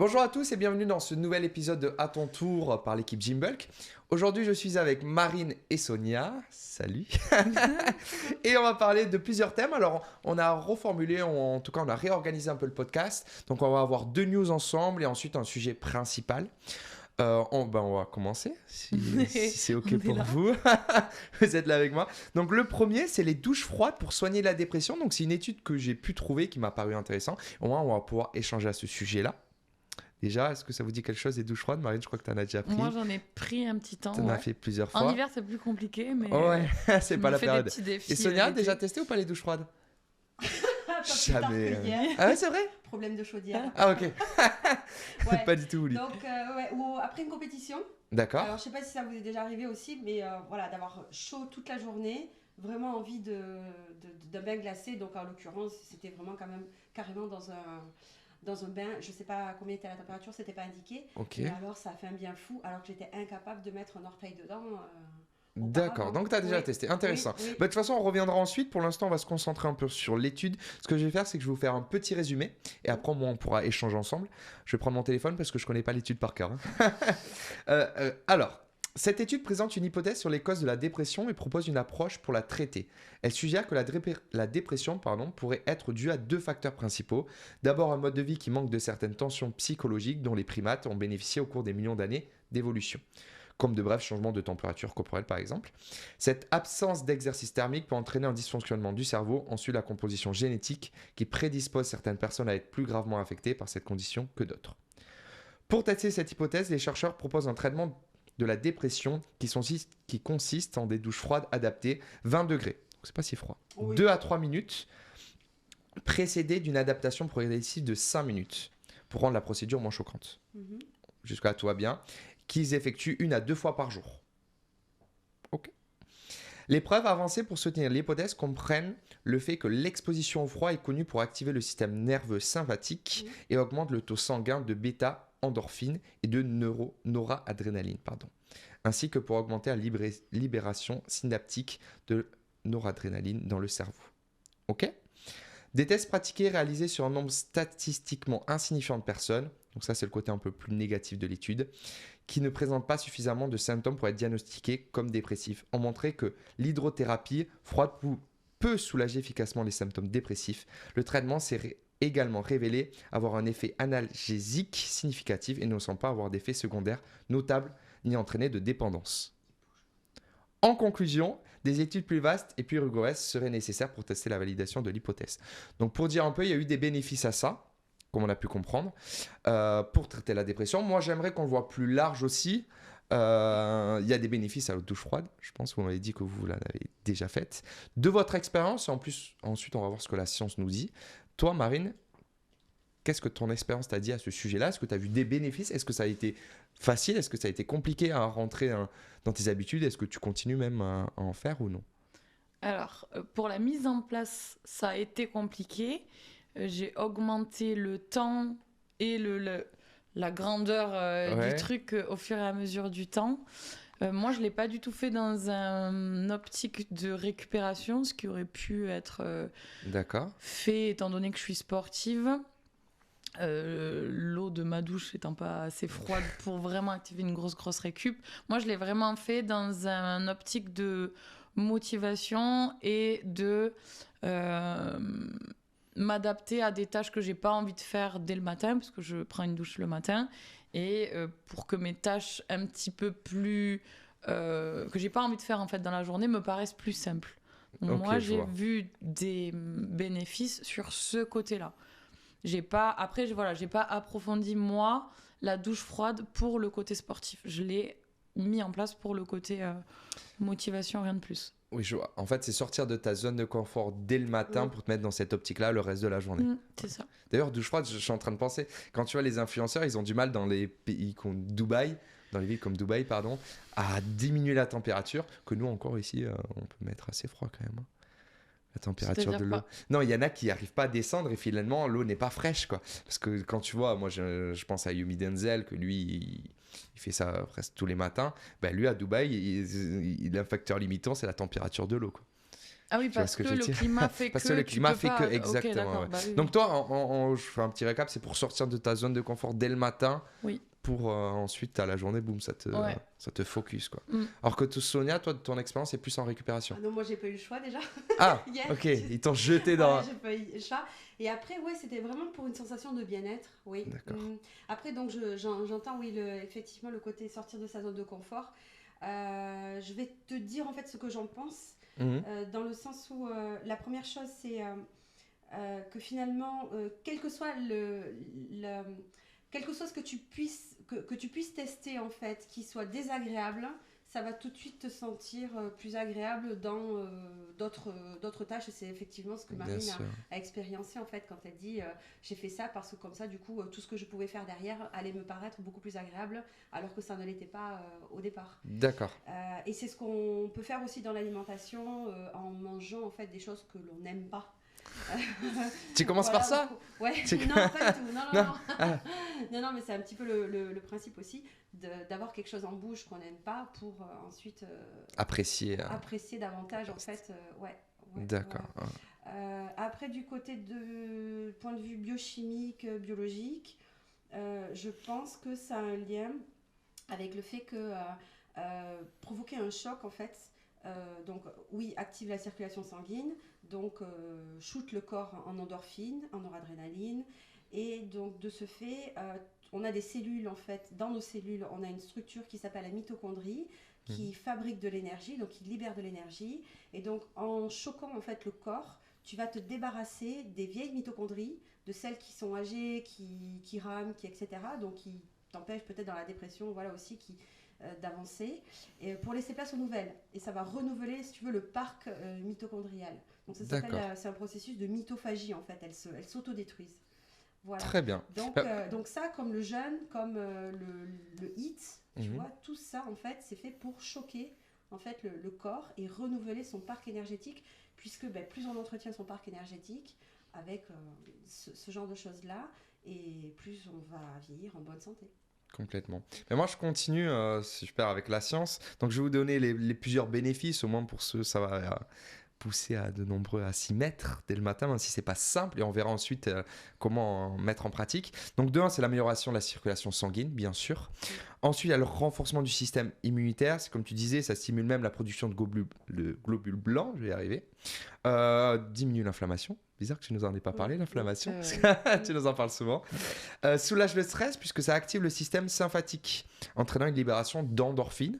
Bonjour à tous et bienvenue dans ce nouvel épisode de À ton tour par l'équipe Gymbulk. Aujourd'hui, je suis avec Marine et Sonia. Salut. Et on va parler de plusieurs thèmes. Alors, on a reformulé, en tout cas, on a réorganisé un peu le podcast. Donc, on va avoir 2 news ensemble et ensuite un sujet principal. On va commencer, si c'est OK pour vous. Vous êtes là avec moi. Donc, le premier, c'est les douches froides pour soigner la dépression. Donc, c'est une étude que j'ai pu trouver qui m'a paru intéressante. Au moins, on va pouvoir échanger à ce sujet-là. Déjà, est-ce que ça vous dit quelque chose, les douches froides? Marine, je crois que tu en as déjà pris. Moi, j'en ai pris un petit temps. Tu en as fait plusieurs fois. En hiver, c'est plus compliqué, mais ouais, c'est pas la période. Défis, et Sonia, déjà testé ou pas les douches froides? Jamais. Ah ouais, c'est vrai? Problème de chaudière. Ah ok. Ouais. Pas du tout, lui. Donc, ou après une compétition. D'accord. Alors, je sais pas si ça vous est déjà arrivé aussi, mais voilà, d'avoir chaud toute la journée, vraiment envie d'un bain glacé. Donc, en l'occurrence, c'était vraiment quand même carrément dans un bain. Je sais pas combien était la température, c'était pas indiqué. Ok. Mais alors, ça a fait un bien fou, alors que j'étais incapable de mettre un orteil dedans. D'accord, donc tu as déjà testé. Intéressant. Oui. Bah, de toute façon, on reviendra ensuite. Pour l'instant, on va se concentrer un peu sur l'étude. Ce que je vais faire, c'est que je vais vous faire un petit résumé. Et après, moi, on pourra échanger ensemble. Je vais prendre mon téléphone parce que je ne connais pas l'étude par cœur. Alors, cette étude présente une hypothèse sur les causes de la dépression et propose une approche pour la traiter. Elle suggère que la dépression pourrait être due à 2 facteurs principaux. D'abord, un mode de vie qui manque de certaines tensions psychologiques dont les primates ont bénéficié au cours des millions d'années d'évolution, comme de brefs changements de température corporelle par exemple. Cette absence d'exercice thermique peut entraîner un dysfonctionnement du cerveau, ensuite la composition génétique qui prédispose certaines personnes à être plus gravement affectées par cette condition que d'autres. Pour tester cette hypothèse, les chercheurs proposent un traitement de la dépression qui consiste en des douches froides adaptées, 20 degrés, donc c'est pas si froid, Oui. 2 à 3 minutes, précédées d'une adaptation progressive de 5 minutes, pour rendre la procédure moins choquante. Mhm. Jusqu'à tout va bien, qu'ils effectuent 1 à 2 fois par jour. Ok. Les preuves avancées pour soutenir l'hypothèse comprennent le fait que l'exposition au froid est connue pour activer le système nerveux sympathique et augmente le taux sanguin de bêta-endorphine et de noradrénaline, ainsi que pour augmenter la libération synaptique de noradrénaline dans le cerveau. Ok. Des tests pratiqués réalisés sur un nombre statistiquement insignifiant de personnes, donc ça c'est le côté un peu plus négatif de l'étude, qui ne présentent pas suffisamment de symptômes pour être diagnostiqués comme dépressifs, ont montré que l'hydrothérapie froide peut soulager efficacement les symptômes dépressifs. Le traitement s'est également révélé avoir un effet analgésique significatif et ne semble pas avoir d'effets secondaires notables ni entraîner de dépendance. En conclusion, des études plus vastes et plus rigoureuses seraient nécessaires pour tester la validation de l'hypothèse. Donc pour dire un peu, il y a eu des bénéfices à ça, comme on a pu comprendre, pour traiter la dépression. Moi, j'aimerais qu'on le voit plus large aussi. Il y a des bénéfices à la douche froide. Je pense que vous m'avez dit que vous l'avez déjà faite. De votre expérience, en plus, ensuite, on va voir ce que la science nous dit. Toi, Marine, qu'est-ce que ton expérience t'a dit à ce sujet-là? Est-ce que tu as vu des bénéfices? Est-ce que ça a été facile? Est-ce que ça a été compliqué à rentrer dans tes habitudes? Est-ce que tu continues même à en faire ou non? Alors, pour la mise en place, ça a été compliqué. J'ai augmenté le temps et la grandeur du truc au fur et à mesure du temps. Moi, je ne l'ai pas du tout fait dans une optique de récupération, ce qui aurait pu être fait étant donné que je suis sportive. L'eau de ma douche étant pas assez froide pour vraiment activer une grosse récup. Moi, je l'ai vraiment fait dans une optique de motivation et de m'adapter à des tâches que j'ai pas envie de faire dès le matin, parce que je prends une douche le matin, et pour que mes tâches un petit peu plus que j'ai pas envie de faire en fait dans la journée me paraissent plus simples. Donc, moi, j'ai vu des bénéfices sur ce côté-là. J'ai pas approfondi moi la douche froide pour le côté sportif. Je l'ai mis en place pour le côté motivation, rien de plus. Oui, je vois. En fait, c'est sortir de ta zone de confort dès le matin pour te mettre dans cette optique-là le reste de la journée. C'est ça. D'ailleurs, douche froide, je suis en train de penser, quand tu vois les influenceurs, ils ont du mal dans les pays comme Dubaï, dans les villes comme Dubaï, à diminuer la température, que nous encore ici, on peut mettre assez froid quand même. La température de l'eau. Non, il y en a qui n'arrivent pas à descendre et finalement l'eau n'est pas fraîche, quoi. Parce que quand tu vois, moi je pense à Yumi Denzel, que lui il fait ça presque tous les matins. Ben lui à Dubaï, il a un facteur limitant, c'est la température de l'eau, quoi. Ah oui, Tu vois parce ce que que je veux le dire climat fait Parce que que le tu climat peux fait pas- que, Ok, exactement. d'accord, Ouais. bah oui, Donc toi, je fais un petit récap, c'est pour sortir de ta zone de confort dès le matin, oui. pour ensuite, à la journée, boum, Ouais. ça te focus, quoi. Mm. Alors que Sonia, toi, ton expérience est plus en récupération. Ah non, moi j'ai pas eu le choix déjà. Ah, Hier. ok, ils t'ont jeté dans... Voilà, j'ai pas eu le choix. Et après, ouais, c'était vraiment pour une sensation de bien-être, oui. D'accord. Après, donc, j'entends, oui, effectivement, le côté sortir de sa zone de confort. Je vais te dire, en fait, ce que j'en pense, Mhm. dans le sens où, la première chose, c'est que finalement, quel que soit quel que soit ce que tu puisses tester, en fait, qui soit désagréable, ça va tout de suite te sentir plus agréable dans d'autres tâches. Et c'est effectivement ce que Bien Marine sûr. a expériencé, en fait, quand elle dit j'ai fait ça parce que comme ça, du coup, tout ce que je pouvais faire derrière allait me paraître beaucoup plus agréable, alors que ça ne l'était pas au départ. D'accord. Et c'est ce qu'on peut faire aussi dans l'alimentation, en mangeant, en fait, des choses que l'on n'aime pas. Tu commences par ça? Ouais, Tu- non, pas du tout. Non, non, Non. non. Ah. Non, mais c'est un petit peu le principe aussi d'avoir quelque chose en bouche qu'on n'aime pas pour ensuite Apprécier. apprécier davantage, en fait. Ouais. D'accord. Après, du côté de point de vue biochimique, biologique, je pense que ça a un lien avec le fait que provoquer un choc, en fait, donc oui, active la circulation sanguine, donc shoot le corps en endorphine, en noradrénaline, et donc de ce fait, on a des cellules, en fait, dans nos cellules, on a une structure qui s'appelle la mitochondrie, qui fabrique de l'énergie, donc qui libère de l'énergie, et donc en choquant, en fait, le corps, tu vas te débarrasser des vieilles mitochondries, de celles qui sont âgées, qui rament, etc., donc qui t'empêchent peut-être dans la dépression, voilà aussi, d'avancer, et pour laisser place aux nouvelles. Et ça va renouveler, si tu veux, le parc mitochondrial. Donc ça s'appelle, D'accord. c'est un processus de mitophagie, en fait, elles s'autodétruisent. Voilà. Très bien. Donc ça, comme le jeûne, comme le HIIT, tu Mhm. vois, tout ça, en fait, c'est fait pour choquer, en fait, le corps et renouveler son parc énergétique, puisque plus on entretient son parc énergétique avec ce genre de choses-là, et plus on va vieillir en bonne santé. Complètement. Mais moi, je continue, super, avec la science. Donc, je vais vous donner les plusieurs bénéfices, au moins pour ceux, ça va pousser à de nombreux à s'y mettre dès le matin, même si c'est pas simple, et on verra ensuite comment mettre en pratique. Donc, de un, c'est l'amélioration de la circulation sanguine, bien sûr. Ensuite, il y a le renforcement du système immunitaire. C'est comme tu disais, ça stimule même la production de globules blancs, je vais y arriver. Diminue l'inflammation. Bizarre que tu nous en aies pas parlé, l'inflammation, parce que tu nous en parles souvent. Soulage le stress, puisque ça active le système sympathique, entraînant une libération d'endorphines.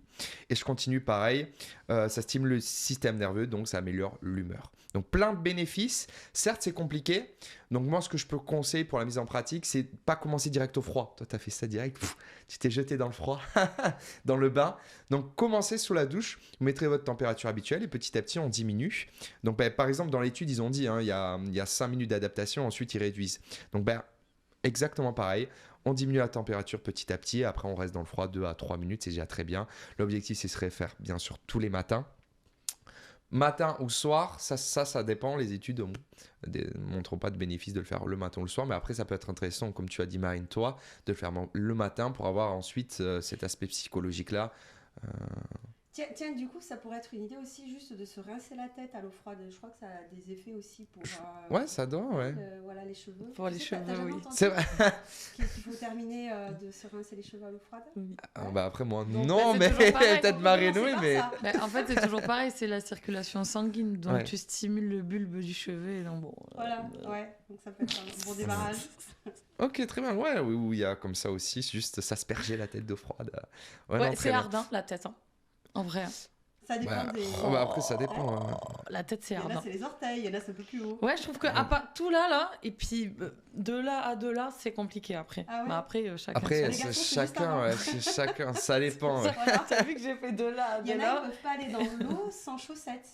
Et je continue pareil, ça stimule le système nerveux, donc ça améliore l'humeur. Donc plein de bénéfices. Certes, c'est compliqué. Donc moi, ce que je peux conseiller pour la mise en pratique, c'est pas commencer direct au froid. Toi, tu as fait ça direct. Tu t'es jeté dans le froid, dans le bain. Donc commencez sous la douche. Vous mettrez votre température habituelle et petit à petit, on diminue. Donc par exemple, dans l'étude, ils ont dit, il y a 5 minutes d'adaptation. Ensuite, ils réduisent. Donc exactement pareil. On diminue la température petit à petit. Après, on reste dans le froid 2 à 3 minutes. C'est déjà très bien. L'objectif, ce serait de faire bien sûr tous les matins. Matin ou soir, ça dépend. Les études ne montrent pas de bénéfice de le faire le matin ou le soir. Mais après, ça peut être intéressant, comme tu as dit, Marine, toi, de le faire le matin pour avoir ensuite cet aspect psychologique-là. Tiens, du coup, ça pourrait être une idée aussi, juste de se rincer la tête à l'eau froide. Je crois que ça a des effets aussi pour Ouais, ça doit, ouais. voilà, les cheveux. Pour les Tu sais, cheveux, t'as jamais oui. entendu C'est vrai. qu'il faut terminer de se rincer les cheveux à l'eau froide? Après, moi, Donc, non, c'est mais toujours pareil. peut-être Marine, oui, mais... En fait, c'est toujours pareil, c'est la circulation sanguine. Donc, Ouais. tu stimules le bulbe du cheveu. Et donc, bon, Voilà, ouais. Donc ça peut être un bon démarrage. Ok, très bien. Ouais, oui, il y a comme ça aussi, juste s'asperger la tête d'eau froide. Ouais, non, très c'est bien. ardent, la tête. Hein. En vrai. Hein. Ça dépend des... Après, ça dépend. La tête, c'est Il y en a, ardent. c'est les orteils, il y en a, c'est un peu plus haut. Ouais, je trouve que à part tout là, et puis de là à de là, c'est compliqué après. Ah ouais. Mais après, chacun. Après, Les garçons, c'est juste chacun, avant. chacun, ça dépend. Ouais. Voilà. T'as vu que j'ai fait de là à Il y de en a qui là. ne peuvent pas aller dans l'eau sans chaussettes.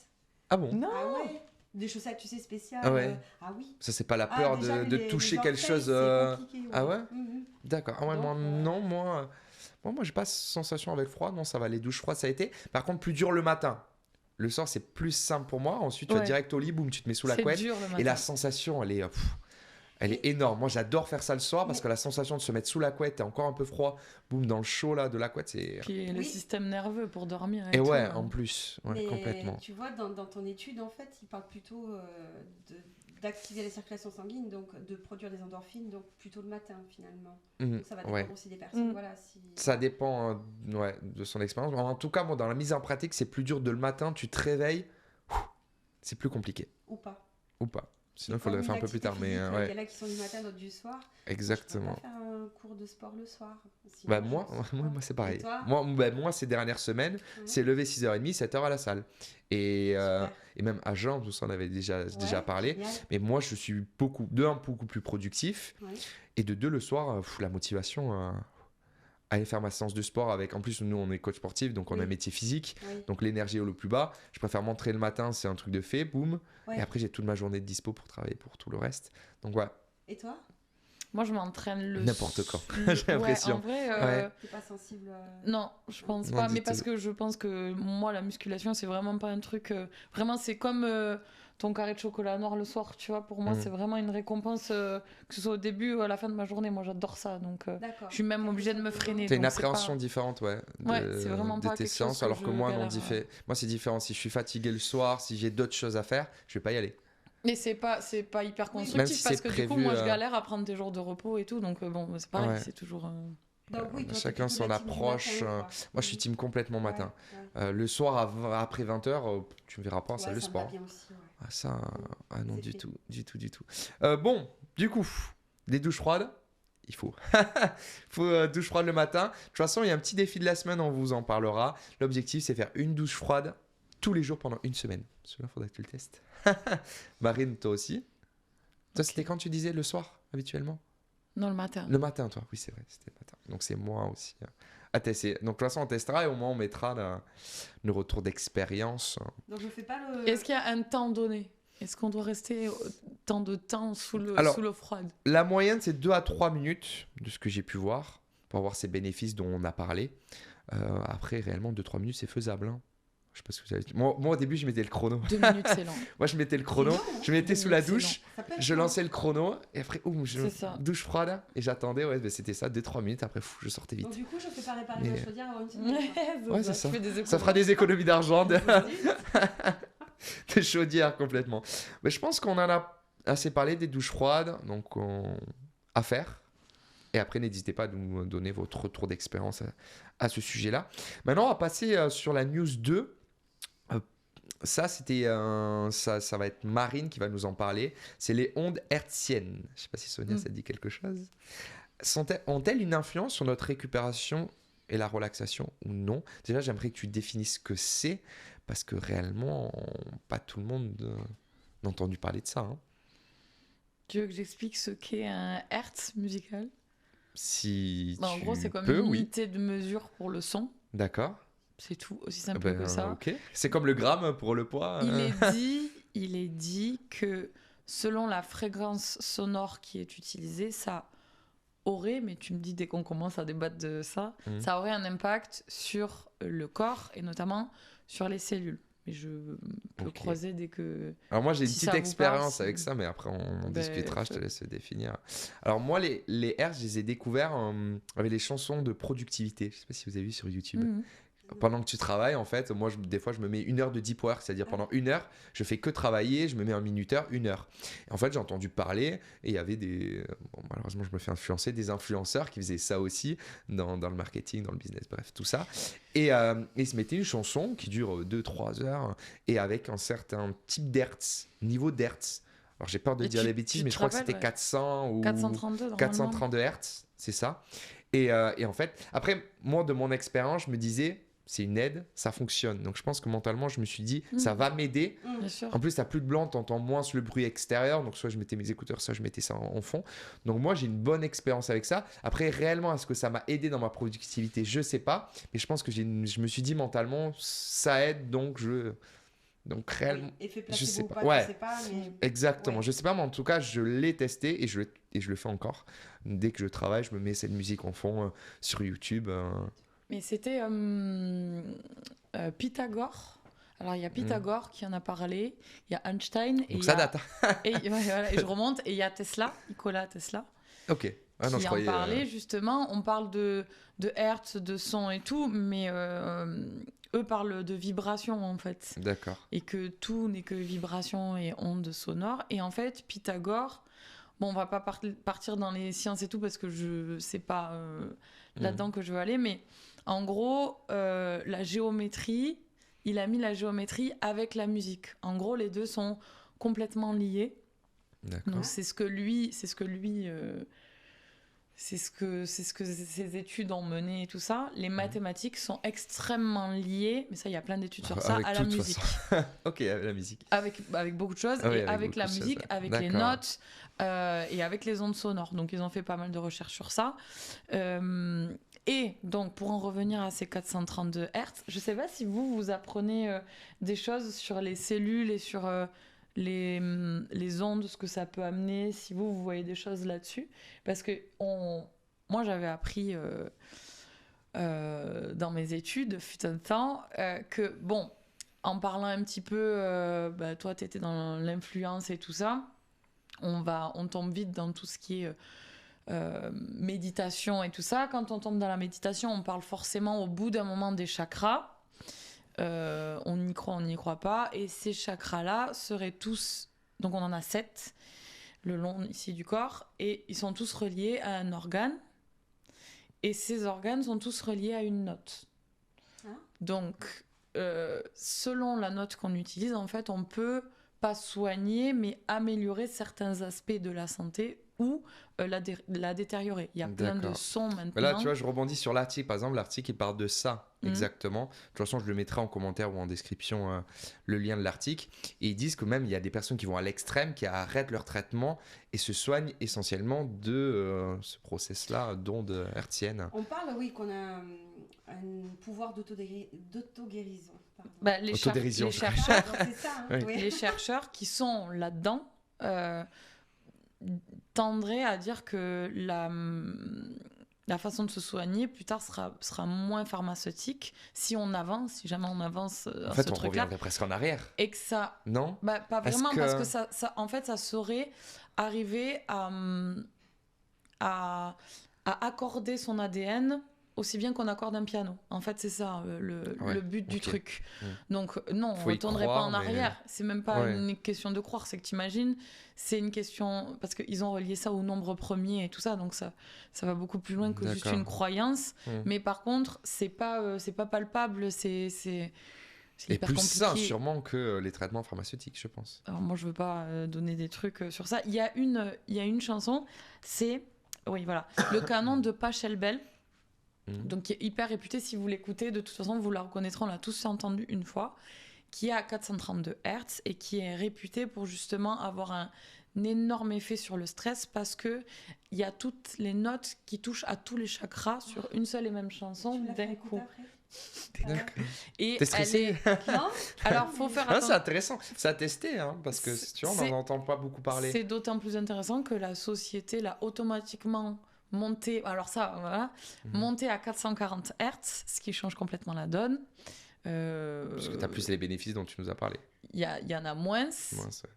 Ah bon? Non. Ah ouais. Des chaussettes, tu sais, spéciales. Ah ouais. Ah oui. Ça, c'est pas la peur déjà, de les toucher quelque orteils, chose. c'est compliqué, ouais. Ah ouais? Mhm. D'accord. Ah ouais, Donc, moi, non, moi, j'ai pas cette sensation avec froid. Non, ça va. Les douches froides, ça a été. Par contre, plus dur le matin. Le soir, c'est plus simple pour moi. Ensuite, tu vas Ouais. direct au lit, boum, tu te mets sous la C'est couette. dur le matin. Et la sensation, elle est Elle est énorme. Moi, j'adore faire ça le soir parce que la sensation de se mettre sous la couette, t'es encore un peu froid, boum, dans le chaud là de la couette, c'est. Puis le Oui. système nerveux pour dormir. Et tout, ouais, hein. en plus, ouais, Mais complètement. tu vois, dans ton étude, en fait, il parle plutôt d'activer les circulations sanguines, donc de produire des endorphines, donc plutôt le matin finalement. Mhm, Donc ça va dépendre ouais. aussi des personnes. Mm. Voilà, si... Ça dépend ouais, de son expérience. En tout cas, moi, dans la mise en pratique, c'est plus dur de le matin, tu te réveilles, c'est plus compliqué. Ou pas. Ou pas. Sinon, il Comme faudrait faire un une peu plus activité tard. Mais physique, ouais, il y en a qui sont du matin, d'autres du soir. exactement. Je peux pas faire un cours de sport le soir. Sinon, Bah, moi, je- moi, c'est pareil. Et toi Moi, ces dernières semaines, Ouais. c'est lever 6h30, 7h à la salle. Et, Super. et même à jeun, tout ça, on avait déjà Ouais, parlé. génial. Mais moi, je suis beaucoup plus productif. Ouais. Et de deux, le soir, la motivation aller faire ma séance de sport avec. En plus, nous, on est coach sportif, donc on a un Oui. métier physique. Oui. Donc l'énergie est au plus bas. Je préfère m'entraîner le matin, c'est un truc de fait, boum. Ouais. Et après, j'ai toute ma journée de dispo pour travailler pour tout le reste. Donc, ouais, Et toi Moi, je m'entraîne le. N'importe quand, le- j'ai l'impression. Ouais, en vrai, Ouais. T'es pas sensible non, je pense Non, pas. Mais dites- parce que je pense que moi, la musculation, c'est vraiment pas un truc. Vraiment, c'est comme ton carré de chocolat noir le soir, tu vois. Pour moi, Mm. c'est vraiment une récompense, que ce soit au début ou à la fin de ma journée. Moi, j'adore ça. Donc, D'accord. je suis même obligée de me freiner. T'as une donc c'est appréhension pas- différente, ouais, Ouais, c'est vraiment de pas tes quelque chose séances, que alors que je moi, non, galère, moi, c'est différent. Si je suis fatigué le soir, si j'ai d'autres choses à faire, je vais pas y aller. Mais c'est pas hyper Oui. constructif Même si parce c'est que du coup, prévu, moi, je galère à prendre des jours de repos et tout. Donc, bon, c'est pareil, Ouais. c'est toujours. Donc, oui, toi, t'es Chacun plutôt son la team du approche, matin, quoi. Moi, je suis team complètement matin. Ouais, ouais. Le soir, après 20h, tu me verras pas en Ouais, salle de ça me va sport. bien aussi, ouais. Ah, ça, ah non, C'est du fait. tout, du tout, du tout. Bon, du coup, des douches froides, il faut. Il faut douche froide le matin. De toute façon, il y a un petit défi de la semaine, on vous en parlera. L'objectif, c'est faire une douche froide tous les jours pendant une semaine. Celui-là, il faudrait que tu le testes. Marine, toi aussi. Toi, Ok. c'était quand tu disais le soir, habituellement? Non, le matin. Le matin, toi. Oui, c'est vrai, c'était le matin. Donc, c'est moi aussi. À tester. Donc, de toute façon, on testera et au moins, on mettra le retour d'expérience. Donc, je fais pas le. Est-ce qu'il y a un temps donné? Est-ce qu'on doit rester tant de temps sous Alors, l'eau froide? La moyenne, c'est 2 à 3 minutes de ce que j'ai pu voir pour avoir ces bénéfices dont on a parlé. Après, réellement, 2-3 minutes, c'est faisable. Hein. Je sais pas ce que vous avez dit. Moi, au début, je mettais le chrono. 2 minutes, c'est long. Moi, je mettais le chrono. C'est long, hein. Je me mettais 2 sous la minutes, c'est douche. Ça peut être Je long. lançais le chrono. Et après, C'est ça. douche froide. Et j'attendais. Ouais, ben, c'était ça, 2-3 minutes. Après, je sortais vite. Donc, du coup, je fais pas réparer Mais- ma chaudière avant une semaine. Ouais, c'est ça. Tu fais des Ça fera des économies d'argent, de, quoi. de chaudière complètement. Mais je pense qu'on en a assez parlé des douches froides. Donc, à faire. Et après, n'hésitez pas à nous donner votre retour d'expérience à ce sujet-là. Maintenant, on va passer sur la news 2. Ça, ça va être Marine qui va nous en parler. C'est les ondes hertziennes. Je ne sais pas si Sonia, ça te dit quelque chose. Ont-elles une influence sur notre récupération et la relaxation ou non? Déjà, j'aimerais que tu définisses ce que c'est, parce que réellement, pas tout le monde n'a entendu parler de ça. Hein. Tu veux que j'explique ce qu'est un hertz musical? Si En tu gros, c'est comme peux, une oui. unité de mesure pour le son. D'accord. C'est tout, aussi simple Ben, que ça. ok. C'est comme le gramme pour le poids. Il est dit que selon la fréquence sonore qui est utilisée, ça aurait, mais tu me dis dès qu'on commence à débattre de ça, Mhm. ça aurait un impact sur le corps et notamment sur les cellules. Mais je peux Ok. creuser dès que... Alors moi j'ai une Si petite ça vous expérience parle, avec ça, mais après on Ben, discutera, je te laisse définir. Alors moi les hertz, je les ai découverts avec les chansons de productivité. Je sais pas si vous avez vu sur YouTube. Mhm. Pendant que tu travailles, en fait, moi des fois je me mets 1 heure de deep work, c'est-à-dire pendant 1 heure, je fais que travailler, je me mets un minuteur, 1 heure. Et en fait j'ai entendu parler et il y avait malheureusement je me fais influencer, des influenceurs qui faisaient ça aussi dans le marketing, dans le business, bref, tout ça. Et ils se mettaient une chanson qui dure 2-3 heures et avec un certain type d'hertz, niveau d'hertz. Alors j'ai peur de Et dire tu- des bêtises, tu mais te je crois que rappelles, c'était ouais. 400 ou 432 normalement. 432 Hertz, c'est ça. Et en fait, après, moi, de mon expérience, je me disais, c'est une aide, ça fonctionne. Donc, je pense que mentalement, je me suis dit, ça va m'aider. Bien sûr. En plus, t'as plus de blanc, t'entends moins le bruit extérieur. Donc, soit je mettais mes écouteurs, soit je mettais ça en fond. Donc, moi, j'ai une bonne expérience avec ça. Après, réellement, est-ce que ça m'a aidé dans ma productivité? Je sais pas. Mais je pense que je me suis dit mentalement, ça aide, donc réellement. Effet je sais placebo ou pas. pas, Ouais. je sais pas, mais... Exactement, Ouais. je sais pas, mais en tout cas, je l'ai testé et je le fais encore. Dès que je travaille, je me mets cette musique en fond sur YouTube. Mais c'était Pythagore. Alors, il y a Pythagore qui en a parlé, il y a Einstein. Donc ça date. Et, ouais, voilà, et je remonte. Et il y a Tesla, Nikola Tesla, Ok. Ah non, je qui en croyais. parlait justement. On parle de hertz, de son et tout, mais eux parlent de vibration en fait. D'accord. Et que tout n'est que vibration et ondes sonores. Et en fait, Pythagore, bon, on va pas partir dans les sciences et tout parce que c'est pas là-dedans que je veux aller, mais en gros, la géométrie, il a mis la géométrie avec la musique. En gros, les deux sont complètement liés. D'accord. Donc c'est ce que ses études ont mené et tout ça. Les mathématiques sont extrêmement liées, mais ça, il y a plein d'études sur ça, Avec à tout, la de toute musique. façon. Ok, avec la musique. Avec beaucoup de choses, Ah oui, et avec avec beaucoup la de choses, musique, ouais. avec les D'accord. notes, et avec les ondes sonores. Donc, ils ont fait pas mal de recherches sur ça. Et donc, pour en revenir à ces 432 Hz, je sais pas si vous apprenez des choses sur les cellules et sur les ondes, ce que ça peut amener, si vous voyez des choses là-dessus. Parce que moi, j'avais appris dans mes études, fut un temps, que, bon, en parlant un petit peu, toi, tu étais dans l'influence et tout ça, on tombe vite dans tout ce qui est méditation et tout ça. Quand on tombe dans la méditation, on parle forcément au bout d'un moment des chakras. On y croit, on n'y croit pas. Et ces chakras-là seraient tous... Donc on en a 7, le long ici du corps, et ils sont tous reliés à un organe. Et ces organes sont tous reliés à une note. Donc, selon la note qu'on utilise, en fait, on peut pas soigner, mais améliorer certains aspects de la santé ou la détériorer. Il y a plein de D'accord. sons maintenant. Mais là, tu vois, je rebondis sur l'article. Par exemple, l'article, il parle de ça, Mhm. exactement. De toute façon, je le mettrai en commentaire ou en description, le lien de l'article. Et ils disent que même, il y a des personnes qui vont à l'extrême, qui arrêtent leur traitement et se soignent essentiellement de ce process-là d'ondes hertziennes. On parle, oui, qu'on a un pouvoir d'auto-guérison. Pardon. Les Autodérision. chercheurs, Donc, c'est ça, hein, Oui. oui. les chercheurs qui sont là-dedans tendraient à dire que la façon de se soigner plus tard sera moins pharmaceutique si jamais on avance En à fait, ce on truc-là. reviendrait presque en arrière, Et que ça... non? pas Est-ce vraiment, que- parce que ça, en fait, ça saurait arriver à accorder son ADN aussi bien qu'on accorde un piano. En fait, c'est ça le but du ok. truc. Mm. Donc, non, on Faut y ne retournerait pas croire, en mais- arrière. C'est même pas Ouais. une question de croire, c'est que t'imagines, c'est une question... Parce qu'ils ont relié ça au nombre premier et tout ça, donc ça va beaucoup plus loin que juste D'accord. une croyance. Mm. Mais par contre, c'est pas palpable, c'est Et hyper plus compliqué. sain, sûrement, que les traitements pharmaceutiques, je pense. Alors moi, je veux pas donner des trucs sur ça. Il y a une chanson, c'est... Oui, voilà. Le canon de Pachelbel, donc qui est hyper réputé. Si vous l'écoutez, de toute façon, vous la reconnaîtrez. On l'a tous entendu une fois. Qui est à 432 Hz et qui est réputé pour justement avoir un énorme effet sur le stress parce que il y a toutes les notes qui touchent à tous les chakras sur une seule et même chanson Tu l'as fait d'un écouter coup. après Et T'es stressé? Non. Alors, faut faire Ah, c'est attention. intéressant. Ça a testé, hein, parce que tu vois, on C'est- n'en entend pas beaucoup parler. C'est d'autant plus intéressant que la société l'a automatiquement monté, alors ça, voilà, monté à 440 Hz, ce qui change complètement la donne. Parce que tu as plus les bénéfices dont tu nous as parlé. Il y en a moins. Moi, ça-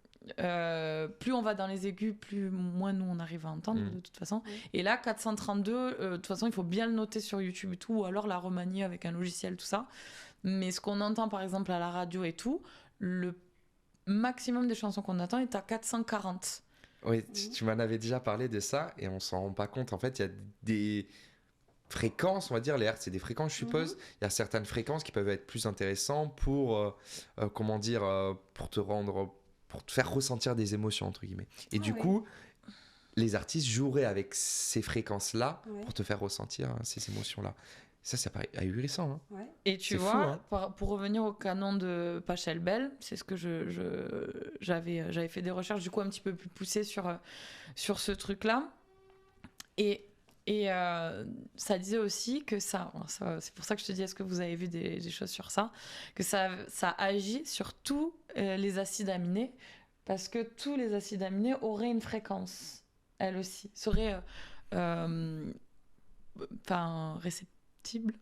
Plus on va dans les aigus, moins nous on arrive à entendre de toute façon. Et là, 432, de toute façon, il faut bien le noter sur YouTube et tout, ou alors la remanier avec un logiciel, tout ça. Mais ce qu'on entend par exemple à la radio et tout, le maximum des chansons qu'on entend est à 440. Oui, tu m'en avais déjà parlé de ça et on s'en rend pas compte. En fait, il y a des fréquences, on va dire, les hertz, c'est des fréquences, je suppose. Il y a certaines fréquences qui peuvent être plus intéressantes pour, comment dire, pour te faire ressentir des émotions, entre guillemets. Et du coup, les artistes joueraient avec ces fréquences-là pour te faire ressentir ces émotions-là. Ça, ça paraît ahurissant. Hein. Ouais. Et tu C'est vois, fou, hein. pour revenir au canon de Pachelbel, c'est ce que j'avais fait des recherches du coup un petit peu plus poussées sur ce truc-là. Et ça disait aussi que ça c'est pour ça que je te dis, est-ce que vous avez vu des choses sur ça, que ça agit sur tous les acides aminés, parce que tous les acides aminés auraient une fréquence, elles aussi, seraient réceptibles,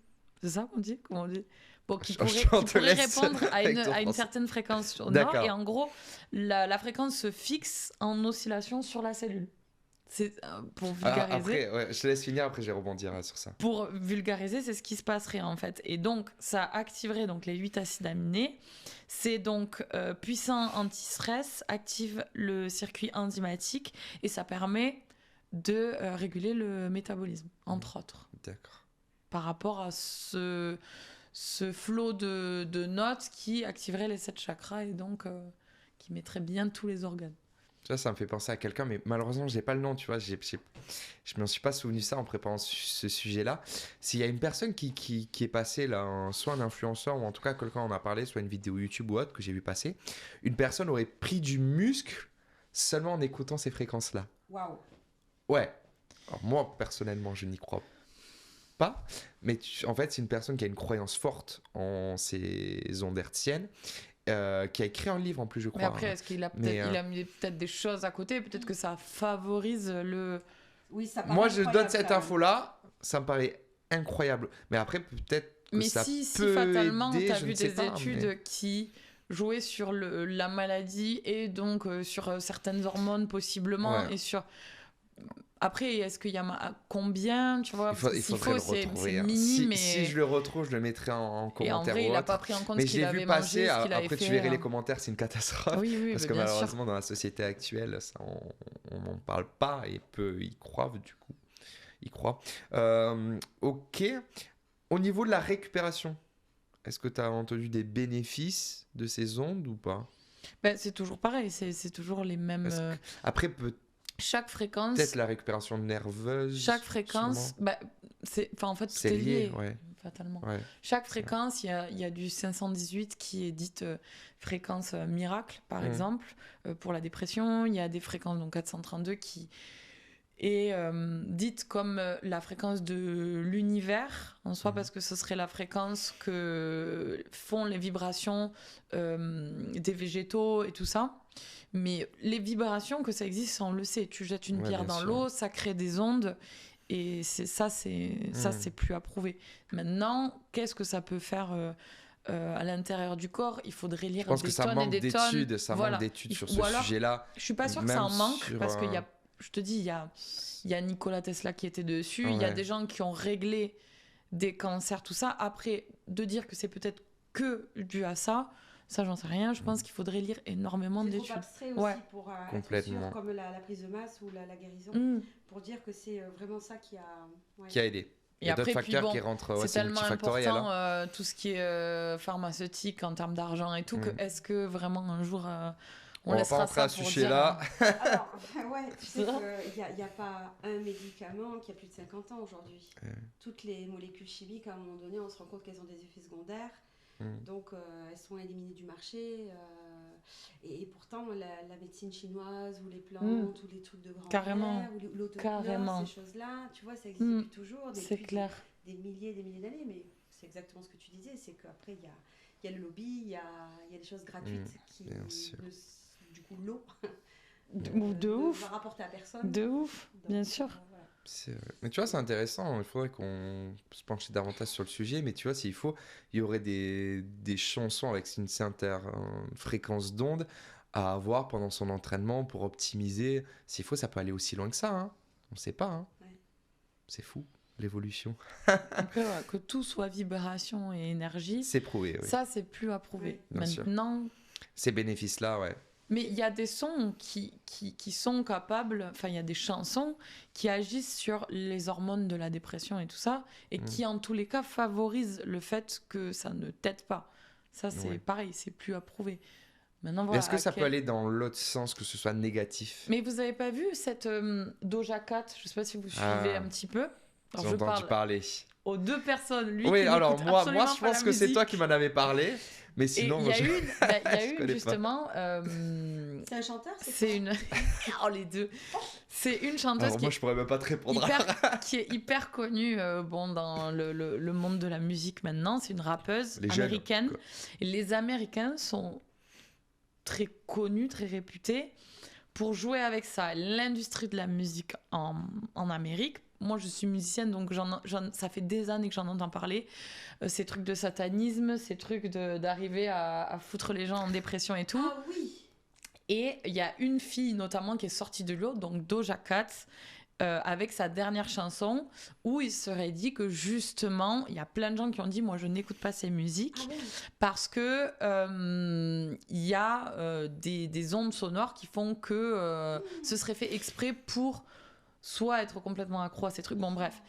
c'est ça qu'on dit, comment on dit, Bon, qui Je pourrait te laisse répondre à avec une, ton à une français. certaine fréquence sonore. D'accord. Et en gros, la fréquence se fixe en oscillation sur la cellule. C'est pour vulgariser. Après, ouais, je te laisse finir, après je vais rebondir sur ça. Pour vulgariser, c'est ce qui se passerait en fait. Et donc, ça activerait donc les 8 acides aminés. C'est donc puissant anti-stress, active le circuit enzymatique et ça permet de réguler le métabolisme, entre autres. D'accord. Par rapport à ce flot de notes qui activerait les 7 chakras et donc qui mettrait bien tous les organes. Tu vois, ça me fait penser à quelqu'un, mais malheureusement, j'ai pas le nom, tu vois. Je m'en suis pas souvenu ça en préparant ce sujet-là. S'il y a une personne qui est passée, là, soit un influenceur, ou en tout cas quelqu'un en a parlé, soit une vidéo YouTube ou autre que j'ai vu passer, une personne aurait pris du muscle seulement en écoutant ces fréquences-là. Waouh. Ouais. Alors, moi, personnellement, je n'y crois pas. Mais en fait, c'est une personne qui a une croyance forte en ces ondes hertziennes. Qui a écrit un livre en plus, je crois. Mais après, est-ce qu'il a peut-être il a mis peut-être des choses à côté? Peut-être que ça favorise le... Oui, ça paraît Moi, je donne incroyable, cette quand même. info-là, ça me paraît incroyable. Mais après, peut-être que Mais ça si peut fatalement, aider, t'as je vu ne sais des pas, études mais- qui jouaient sur la maladie et donc sur certaines hormones possiblement Ouais. et sur... Après, est-ce qu'il y a combien, tu vois? Il S'il faudrait faut, le retrouver. c'est hein. minime, mais... Si je le retrouve, je le mettrai en Et en commentaire vrai, ou il n'a autre. pas pris en compte Mais ce je qu'il l'ai avait vu mangé, passer. ce qu'il avait Après, fait. tu verrais les commentaires, c'est une catastrophe. Oui, oui, Parce bah, que bien sûr. malheureusement, dans la société actuelle, ça, on n'en parle pas et peu y croient, du coup. Y croient. Ok. Au niveau de la récupération, est-ce que tu as entendu des bénéfices de ces ondes ou pas? Ben, c'est toujours pareil, c'est toujours les mêmes... Parce que- Après, peut-être chaque fréquence... la récupération nerveuse. Chaque fréquence, sûrement. bah, en fait, tout C'est est lié, lié, ouais. fatalement. Ouais. Chaque fréquence, il y a du 518 qui est dite fréquence miracle, par exemple, pour la dépression. Il y a des fréquences, donc 432, qui est dite comme la fréquence de l'univers, en soi, parce que ce serait la fréquence que font les vibrations des végétaux et tout ça. Mais les vibrations, que ça existe, on le sait. Tu jettes une Ouais, pierre bien dans sûr. l'eau, ça crée des ondes. Et ça, c'est plus approuvé. Maintenant, qu'est-ce que ça peut faire à l'intérieur du corps? Il faudrait lire Je pense des que ça tonnes manque et des tonnes. d'études, ça Voilà. manque d'études sur Ou ce alors, sujet-là. je suis pas sûre que Même ça en manque, sur, parce qu'il y a, je te dis, il y a Nikola Tesla qui était dessus, il y a Ouais. des gens qui ont réglé des cancers, tout ça. Après, de dire que c'est peut-être que dû à ça, j'en sais rien. Je pense qu'il faudrait lire énormément C'est trop d'études. abstrait aussi Ouais. pour être Complètement. sûr, comme la prise de masse ou la guérison, Mm. pour dire que c'est vraiment ça qui a... ouais. Qui a aidé. Il y Et a d'autres après, puis facteurs bon, qui rentrent. Ouais, c'est c'est tellement multifactoriel. important hein. tout ce qui est pharmaceutique en termes d'argent et tout, que Mm. est-ce que vraiment un jour on On va laissera pas rentrer ça à ce pour sujet-là. dire, Alors, ouais, tu sais C'est qu'il n'y a pas un médicament qui a plus de 50 ans aujourd'hui. Toutes les molécules chimiques, à un moment donné, on se rend compte qu'elles ont des effets secondaires. Donc, elles sont éliminées du marché. Et pourtant, la médecine chinoise ou les plantes ou les trucs de grand-mère Carrément. ou l'autohypnose, Carrément. ces choses-là, tu vois, ça existe depuis toujours. c'est depuis clair. des milliers d'années. Mais c'est exactement ce que tu disais, c'est qu'après, il y a le lobby, il y a des choses gratuites qui, bien sûr. du coup, l'eau, De ouf. va rapporter à personne. De ouf, Donc, bien sûr. voilà. C'est vrai. Mais tu vois, c'est intéressant. Il faudrait qu'on se penche davantage sur le sujet. Mais tu vois, s'il faut, il y aurait des chansons avec une certaine fréquence d'onde à avoir pendant son entraînement pour optimiser. S'il faut, ça peut aller aussi loin que ça. Hein. On ne sait pas. Hein. Ouais. C'est fou, l'évolution. Après, ouais, que tout soit vibration et énergie, C'est prouvé. Oui. ça, c'est plus approuvé. Oui, bien sûr. Maintenant, Ces bénéfices-là, ouais. mais il y a des sons qui sont capables, enfin, il y a des chansons qui agissent sur les hormones de la dépression et tout ça, et qui, en tous les cas, favorisent le fait que ça ne t'aide pas. Ça, c'est Ouais. pareil, c'est plus approuvé. Maintenant, Mais voilà, est-ce que à ça peut quel- aller dans l'autre sens, que ce soit négatif? Mais vous avez pas vu cette Doja Cat? Je sais pas si vous suivez Ah. un petit peu. J'ai Alors, je entendu parle parler. aux deux personnes. Lui Oui, qui alors n'écoute moi absolument je pas pense la que c'est musique. toi qui m'en avais parlé. Mais Et sinon, il y a je- une, Je connais pas. justement, C'est un chanteur c'est une, oh les deux, c'est une chanteuse Alors qui moi, je pourrais même pas te répondre. qui est hyper connue bon, dans le monde de la musique maintenant. C'est une rappeuse Les jeunes, américaine. quoi. Et les Américains sont très connus, très réputés pour jouer avec ça. L'industrie de la musique en Amérique, moi je suis musicienne, donc ça fait des années que j'en entends parler. Ces trucs de satanisme, ces trucs d'arriver à foutre les gens en dépression et tout. Ah oui. Et il y a une fille notamment qui est sortie de l'eau, donc Doja Cat, avec sa dernière chanson, où il serait dit que justement, il y a plein de gens qui ont dit, moi je n'écoute pas ces musiques, Ah oui. parce que il y a des ondes sonores qui font que ce serait fait exprès pour soit être complètement accro à ces trucs. Bon bref,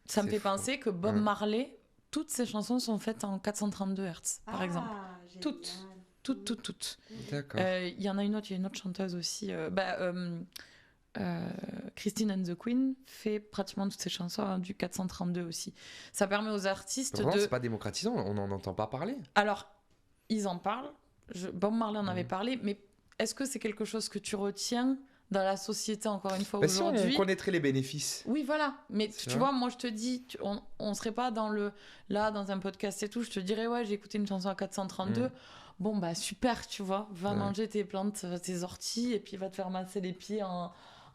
ça me C'est fait fou. penser que Bob Ouais. Marley, toutes ses chansons sont faites en 432 Hz, par exemple. Génial. Toutes. D'accord. Il y en a une autre, il y a une autre chanteuse aussi. Christine and the Queen fait pratiquement toutes ses chansons du 432 aussi. Ça permet aux artistes Vraiment, de... c'est pas démocratisant, on n'en entend pas parler. Alors, ils en parlent. Bob Marley en avait Mhm. parlé, mais est-ce que c'est quelque chose que tu retiens dans la société, encore une fois, Mais si on aujourd'hui? connaîtrait les bénéfices. Oui, voilà. Mais C'est tu vrai. vois, moi, je te dis, on serait pas dans un podcast et tout. Je te dirais, ouais, j'ai écouté une chanson à 432. Mm. Bon, bah, super, tu vois. Va Ouais. manger tes plantes, tes orties, et puis va te faire masser les pieds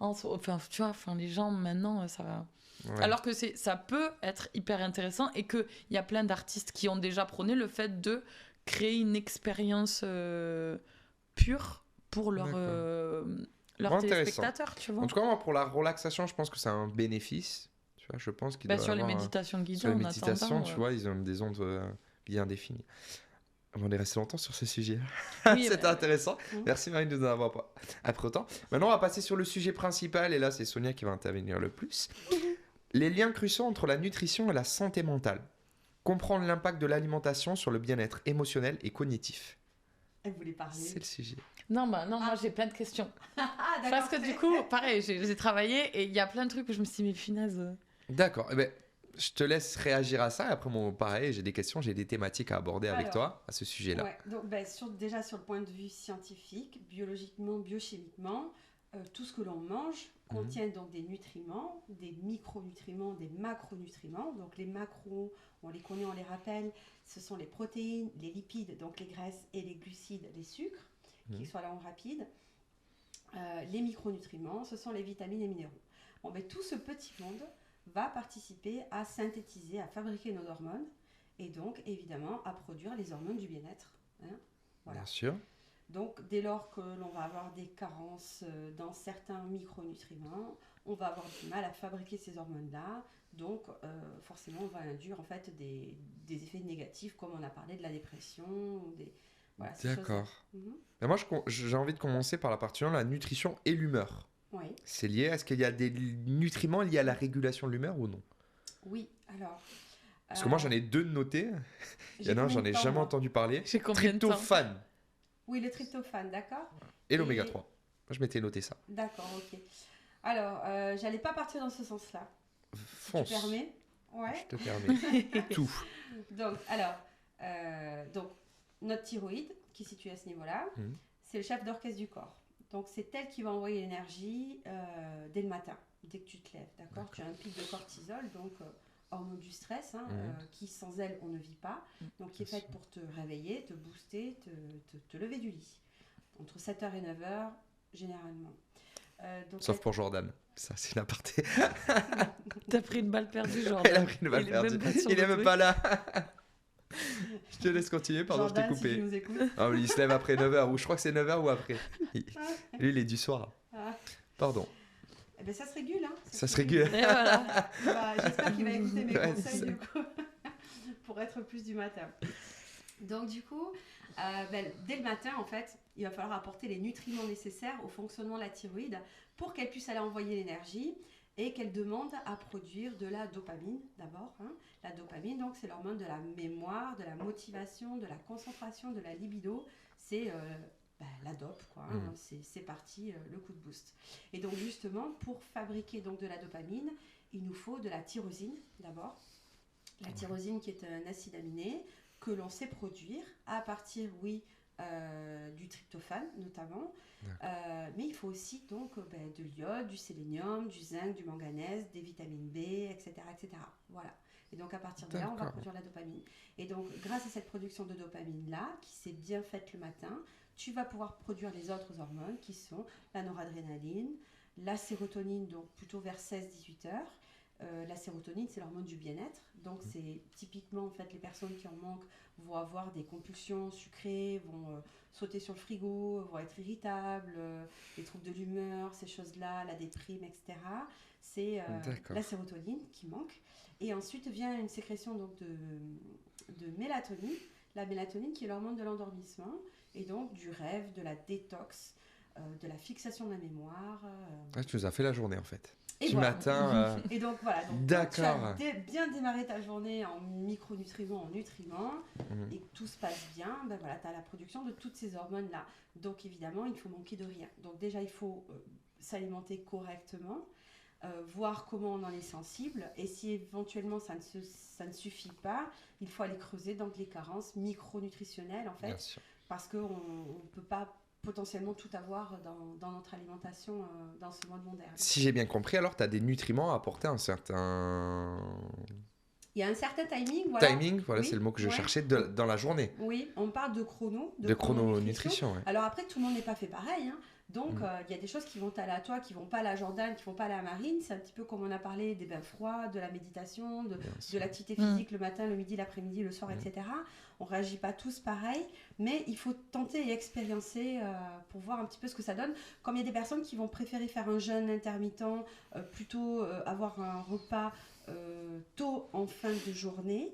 enfin, tu vois, enfin, les gens, maintenant, ça va. Ouais. Alors que ça peut être hyper intéressant et qu'il y a plein d'artistes qui ont déjà prôné le fait de créer une expérience pure pour leurs Intéressant. téléspectateurs, tu vois. En tout cas, moi, pour la relaxation, je pense que c'est un bénéfice. Tu vois, je pense qu'il Bah, doit sur les avoir, méditations guidées, sur les en méditations, attendant, tu vois, ils ont des ondes bien définies. On est resté longtemps sur ce sujet. Oui, C'était intéressant. Mhm. Merci Marine de nous en avoir appris autant. Maintenant, on va passer sur le sujet principal, et là, c'est Sonia qui va intervenir le plus. Les liens cruciaux entre la nutrition et la santé mentale. Comprendre l'impact de l'alimentation sur le bien-être émotionnel et cognitif. Elle voulait parler. C'est le sujet. Non, moi j'ai plein de questions. Ah, d'accord. Parce que du coup, pareil, j'ai travaillé et il y a plein de trucs où je me suis dit, mais punaise. D'accord. Eh ben, je te laisse réagir à ça. Et après, pareil, j'ai des questions, j'ai des thématiques à aborder avec Alors, toi à ce sujet-là. Ouais, donc déjà sur le point de vue scientifique, biologiquement, biochimiquement, tout ce que l'on mange contient donc des nutriments, des micronutriments, des macronutriments. Donc les macros, on les connaît, on les rappelle, ce sont les protéines, les lipides, donc les graisses et les glucides, les sucres, qui soient là en rapide. Les micronutriments, ce sont les vitamines et minéraux. Bon, ben, tout ce petit monde va participer à synthétiser, à fabriquer nos hormones et donc évidemment à produire les hormones du bien-être. Hein, voilà. Bien sûr. Donc dès lors que l'on va avoir des carences dans certains micronutriments, on va avoir du mal à fabriquer ces hormones-là. Donc forcément on va induire en fait des effets négatifs comme on a parlé de la dépression. Voilà, ces D'accord. choses-là. Mhm. Mais moi, j'ai envie de commencer par la partie 1, la nutrition et l'humeur. Oui. C'est lié. Est-ce qu'il y a des nutriments liés à la régulation de l'humeur ou non? Oui, alors. Parce que moi, j'en ai deux de notés. Il y en a un, j'en ai jamais entendu parler. J'ai combien de temps? Tryptophane Oui, le tryptophane, d'accord. et l'oméga 3. Moi, je m'étais noté ça. D'accord, ok. Alors, j'allais pas partir dans ce sens-là. Si Fonce. tu permets. Ouais. Je te permets. Tout. Donc, donc, notre thyroïde, qui est située à ce niveau-là, Mhm. c'est le chef d'orchestre du corps. Donc, c'est elle qui va envoyer l'énergie dès le matin, dès que tu te lèves, d'accord. Tu as un pic de cortisol, donc hormone du stress, qui sans elle, on ne vit pas. Donc, qui est faite pour te réveiller, te booster, te lever du lit. Entre 7h et 9h, généralement. Donc, Sauf pour Jordan. Ça, c'est une aparté. T'as pris une balle perdue, genre. Elle a pris une balle perdue. Il est même pas là. Je te laisse continuer, pardon, Jordan, je t'ai coupé. si tu nous écoutes. Ah oui, il se lève après 9h, ou je crois que c'est 9h ou après. Lui, il est du soir. Ah. Pardon. Eh ben, ça se régule, hein. Ça se régule. Et voilà. Bah, j'espère qu'il va écouter mes Ouais, conseils c'est du coup pour être plus du matin. Donc du coup, dès le matin en fait, il va falloir apporter les nutriments nécessaires au fonctionnement de la thyroïde pour qu'elle puisse aller envoyer l'énergie et qu'elle demande à produire de la dopamine d'abord. Hein. La dopamine, donc c'est l'hormone de la mémoire, de la motivation, de la concentration, de la libido. C'est la dope, quoi. Hein. C'est parti, le coup de boost. Et donc justement, pour fabriquer donc de la dopamine, il nous faut de la tyrosine d'abord. La tyrosine qui est un acide aminé que l'on sait produire à partir, du tryptophane notamment. Mais il faut aussi donc de l'iode, du sélénium, du zinc, du manganèse, des vitamines B, etc. etc. Voilà. Et donc à partir de là, on va produire la dopamine. Et donc grâce à cette production de dopamine-là, qui s'est bien faite le matin, tu vas pouvoir produire les autres hormones qui sont la noradrénaline, la sérotonine, donc plutôt vers 16-18 heures, La sérotonine, c'est l'hormone du bien-être. Donc, c'est typiquement, en fait, les personnes qui en manquent vont avoir des compulsions sucrées, vont sauter sur le frigo, vont être irritables, les troubles de l'humeur, ces choses-là, la déprime, etc. C'est la sérotonine qui manque. Et ensuite vient une sécrétion donc, de mélatonine. La mélatonine qui est l'hormone de l'endormissement et donc du rêve, de la détox, de la fixation de la mémoire. Tu nous as fait la journée en fait. Et du voilà. matin. Et donc voilà, donc, D'accord. tu as bien démarré ta journée en micronutriments, en nutriments, et que tout se passe bien, ben voilà, tu as la production de toutes ces hormones-là. Donc évidemment, il faut manquer de rien. Donc déjà, il faut s'alimenter correctement, voir comment on en est sensible, et si éventuellement ça ne suffit pas, il faut aller creuser donc les carences micronutritionnelles en fait, parce qu'on ne peut pas potentiellement tout avoir dans notre alimentation dans ce monde moderne. Si j'ai bien compris, alors tu as des nutriments à apporter à un certain... Il y a un certain timing. Voilà. Timing, voilà, oui, c'est le mot que je cherchais dans la journée. Oui, on parle de chrono. De chrononutrition. Ouais. Alors après, tout le monde n'est pas fait pareil. Hein. Donc, il y a des choses qui vont aller à toi, qui ne vont pas à la Jordan, qui ne vont pas à la Marine. C'est un petit peu comme on a parlé des bains froids, de la méditation, de l'activité physique le matin, le midi, l'après-midi, le soir, etc. On ne réagit pas tous pareil, mais il faut tenter et expériencer pour voir un petit peu ce que ça donne. Comme il y a des personnes qui vont préférer faire un jeûne intermittent, plutôt avoir un repas tôt en fin de journée,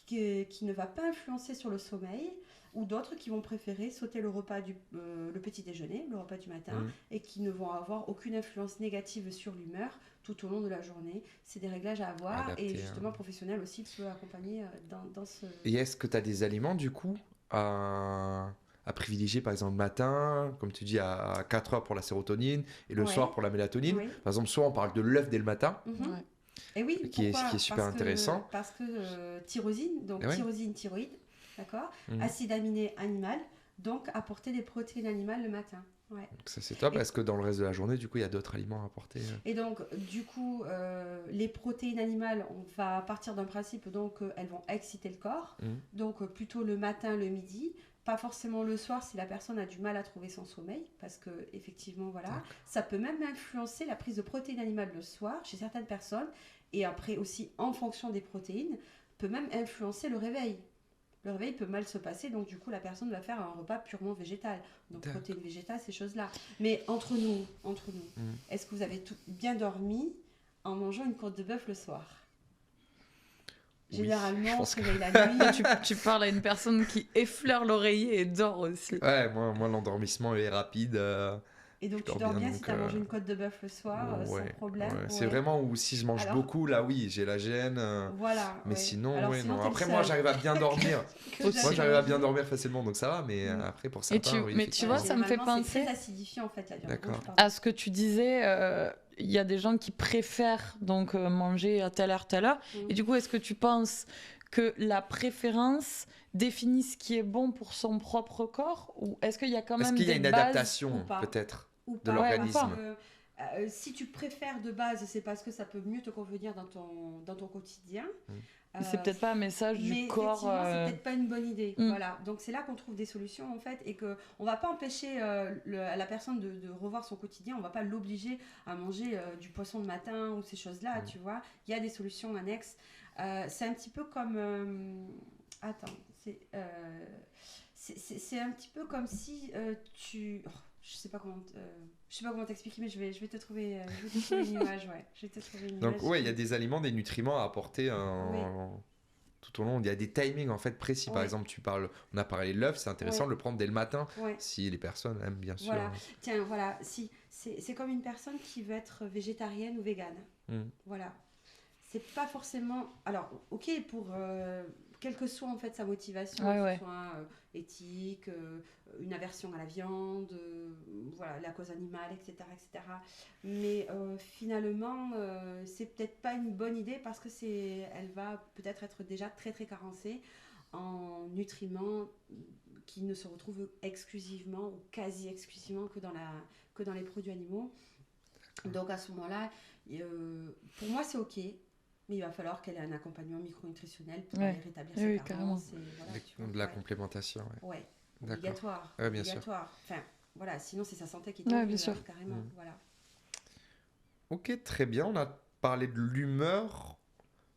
qui ne va pas influencer sur le sommeil, ou d'autres qui vont préférer sauter le repas le petit déjeuner, le repas du matin, et qui ne vont avoir aucune influence négative sur l'humeur tout au long de la journée. C'est des réglages à avoir, adapté, et justement professionnel aussi peut accompagner dans ce... Et est-ce que tu as des aliments du coup à privilégier, par exemple le matin, comme tu dis, à 4 heures pour la sérotonine et le soir pour la mélatonine? Par exemple, soit on parle de l'œuf dès le matin, et oui, qui est super intéressant. Parce que tyrosine, donc tyrosine, thyroïde, d'accord, acide aminé animal, donc apporter des protéines animales le matin. Ouais. Donc ça c'est top, parce que dans le reste de la journée, du coup, il y a d'autres aliments à apporter. Et donc, du coup, les protéines animales, on va partir d'un principe, donc elles vont exciter le corps, donc plutôt le matin, le midi, pas forcément le soir si la personne a du mal à trouver son sommeil, parce que effectivement, voilà, ça peut même influencer la prise de protéines animales le soir chez certaines personnes, et après aussi en fonction des protéines, peut même influencer le réveil. Le réveil peut mal se passer, donc du coup la personne va faire un repas purement végétal. Donc protéines végétales, ces choses-là. Mais entre nous, est-ce que vous avez bien dormi en mangeant une côte de bœuf le soir? Généralement, on se réveille la nuit. Tu parles à une personne qui effleure l'oreiller et dort aussi. Ouais, moi l'endormissement est rapide. Et donc tu dors bien si tu as mangé une côte de bœuf le soir, sans problème. Ouais. C'est vraiment où si je mange beaucoup, là oui, j'ai la gêne. Voilà. Mais sinon, non. Après, moi j'arrive à bien dormir. Moi j'arrive à bien dormir facilement, donc ça va. Mais après, pour certains, mais tu vois, ça me fait penser. C'est très acidifiant en fait la viande rouge. À ce que tu disais, il y a des gens qui préfèrent donc manger à telle heure. Et du coup, est-ce que tu penses que la préférence définit ce qui est bon pour son propre corps, ou est-ce qu'il y a quand même des bases? Est-ce qu'il y a une adaptation peut-être de l'organisme? Si tu préfères de base, c'est parce que ça peut mieux te convenir dans ton quotidien. C'est peut-être pas un message du corps. C'est peut-être pas une bonne idée. Voilà. Donc c'est là qu'on trouve des solutions en fait, et qu'on va pas empêcher la personne de revoir son quotidien. On va pas l'obliger à manger du poisson le matin ou ces choses-là. Tu vois, il y a des solutions annexes. C'est un petit peu comme. Attends, c'est un petit peu comme si tu. Je sais pas comment t'expliquer, mais je vais te trouver une image, Donc il y a des aliments, des nutriments à apporter tout au long. Il y a des timings en fait précis. Par exemple, on a parlé de l'œuf, c'est intéressant de le prendre dès le matin, si les personnes aiment bien sûr. Voilà. Tiens, voilà, c'est comme une personne qui veut être végétarienne ou végane. Voilà. C'est pas forcément. Alors, ok, pour quelle que soit en fait sa motivation, que ce soit éthique, une aversion à la viande, voilà, la cause animale, etc. Mais finalement, c'est peut-être pas une bonne idée parce que elle va peut-être être déjà très très carencée en nutriments qui ne se retrouvent exclusivement ou quasi exclusivement que dans les produits animaux. Donc à ce moment-là, pour moi c'est ok. Mais il va falloir qu'elle ait un accompagnement micronutritionnel pour aller rétablir ses carences. De la complémentation. Ouais. Obligatoire. Bien sûr. Enfin, voilà, sinon c'est sa santé qui tombe. Bien sûr. Carrément. Voilà. Ok, très bien. On a parler de l'humeur.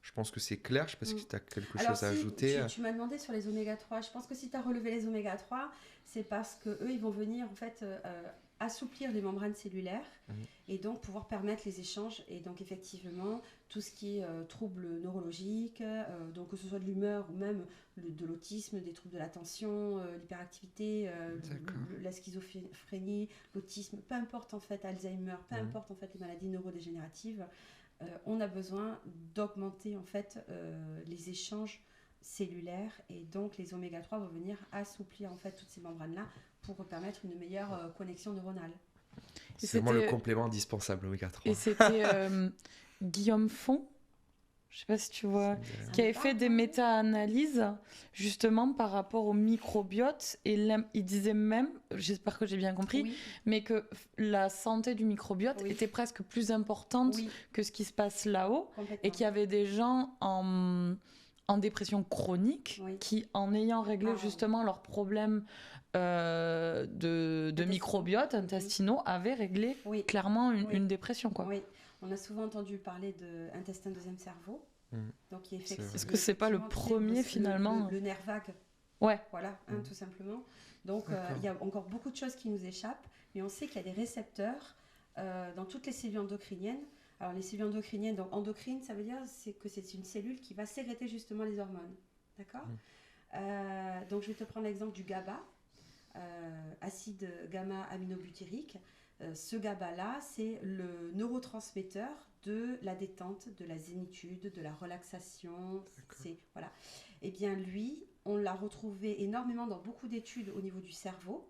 Je pense que c'est clair. Je sais pas si tu as quelque chose à ajouter. Tu m'as demandé sur les oméga 3. Je pense que si tu as relevé les oméga 3, c'est parce que eux, ils vont venir en fait assouplir les membranes cellulaires et donc pouvoir permettre les échanges. Et donc effectivement, tout ce qui est troubles neurologiques, donc que ce soit de l'humeur ou même de l'autisme, des troubles de l'attention, l'hyperactivité, la schizophrénie, l'autisme, peu importe en fait, Alzheimer, peu importe en fait les maladies neurodégénératives, on a besoin d'augmenter en fait les échanges cellulaires et donc les oméga 3 vont venir assouplir en fait toutes ces membranes là pour permettre une meilleure connexion neuronale. C'est vraiment le complément indispensable oméga 3. Et c'était Guillaume Font, je sais pas si tu vois, qui avait fait des méta-analyses justement par rapport au microbiote et il disait même, j'espère que j'ai bien compris, mais que la santé du microbiote était presque plus importante que ce qui se passe là-haut et qu'il y avait des gens en dépression chronique qui, en ayant réglé justement leurs problèmes de microbiote intestinaux, avaient réglé clairement une dépression, quoi. Oui. On a souvent entendu parler d'intestin deuxième cerveau. Donc, est-ce que c'est pas le premier finalement le nerf vague. Ouais. Voilà, tout simplement. Donc, il y a encore beaucoup de choses qui nous échappent, mais on sait qu'il y a des récepteurs dans toutes les cellules endocriniennes. Alors, les cellules endocriniennes, donc endocrine, ça veut dire que c'est une cellule qui va sécréter justement les hormones. D'accord donc, je vais te prendre l'exemple du GABA, acide gamma-aminobutyrique. Ce GABA-là, c'est le neurotransmetteur de la détente, de la zénitude, de la relaxation. Voilà. Eh bien, lui, on l'a retrouvé énormément dans beaucoup d'études au niveau du cerveau.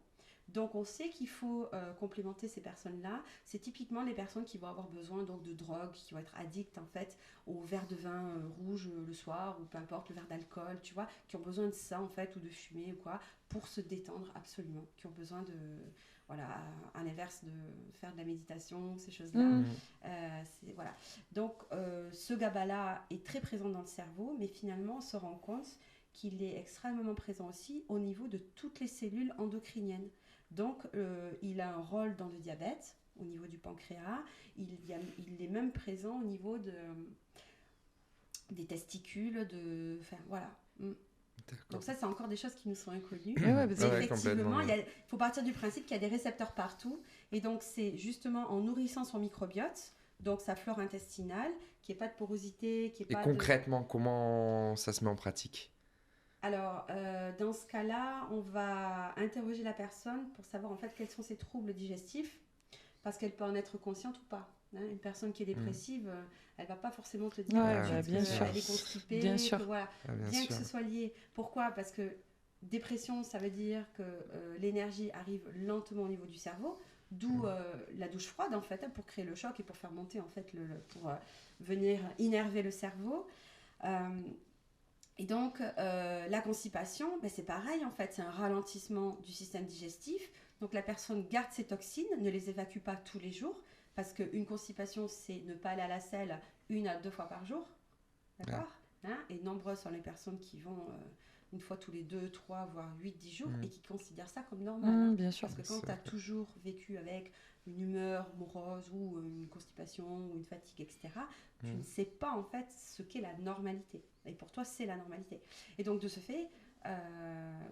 Donc, on sait qu'il faut complémenter ces personnes-là. C'est typiquement les personnes qui vont avoir besoin donc, de drogue, qui vont être addictes en fait au verre de vin rouge le soir ou peu importe le verre d'alcool, tu vois, qui ont besoin de ça en fait ou de fumer ou quoi pour se détendre absolument, qui ont besoin de voilà, à l'inverse de faire de la méditation, ces choses-là. Voilà. Donc, ce GABA-là est très présent dans le cerveau, mais finalement, on se rend compte qu'il est extrêmement présent aussi au niveau de toutes les cellules endocriniennes. Donc, il a un rôle dans le diabète, au niveau du pancréas. Il est même présent au niveau des testicules, enfin, voilà. Donc ça, c'est encore des choses qui nous sont inconnues. Effectivement, il faut partir du principe qu'il y a des récepteurs partout. Et donc, c'est justement en nourrissant son microbiote, donc sa flore intestinale, qu'il n'y ait pas de porosité. Et concrètement, comment ça se met en pratique ? Alors, dans ce cas-là, on va interroger la personne pour savoir en fait quels sont ses troubles digestifs, parce qu'elle peut en être consciente ou pas. Une personne qui est dépressive, elle va pas forcément te dire qu'elle est constipée, bien sûr. Que ce soit lié. Pourquoi ? Parce que dépression, ça veut dire que l'énergie arrive lentement au niveau du cerveau, d'où la douche froide en fait, pour créer le choc et pour faire monter en fait, pour venir innerver le cerveau. Et donc, la constipation, c'est pareil en fait, c'est un ralentissement du système digestif. Donc la personne garde ses toxines, ne les évacue pas tous les jours. Parce qu'une constipation, c'est ne pas aller à la selle 1 à 2 fois par jour. D'accord ? Et nombreuses sont les personnes qui vont une fois tous les 2, 3, voire 8, 10 jours et qui considèrent ça comme normal. Bien sûr. Parce que quand tu as toujours vécu avec une humeur morose ou une constipation ou une fatigue, etc., tu ne sais pas en fait ce qu'est la normalité. Et pour toi, c'est la normalité. Et donc, de ce fait,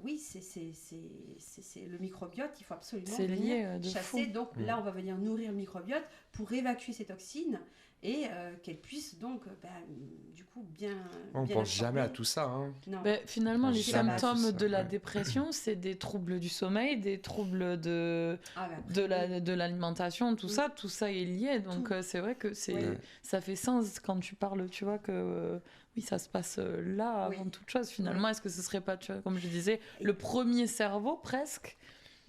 oui, c'est le microbiote, il faut absolument venir chasser. Donc là, on va venir nourrir le microbiote pour évacuer ces toxines et qu'elle puisse donc, du coup, bien. On ne pense jamais à tout ça. Hein. Finalement, les symptômes de la dépression, c'est des troubles du sommeil, des troubles de l'alimentation, tout ça est lié. Donc c'est vrai que ça fait sens quand tu parles, tu vois, que. Oui, ça se passe là avant toute chose. Finalement, est-ce que ce serait pas, tu vois, comme je disais, le premier cerveau presque ?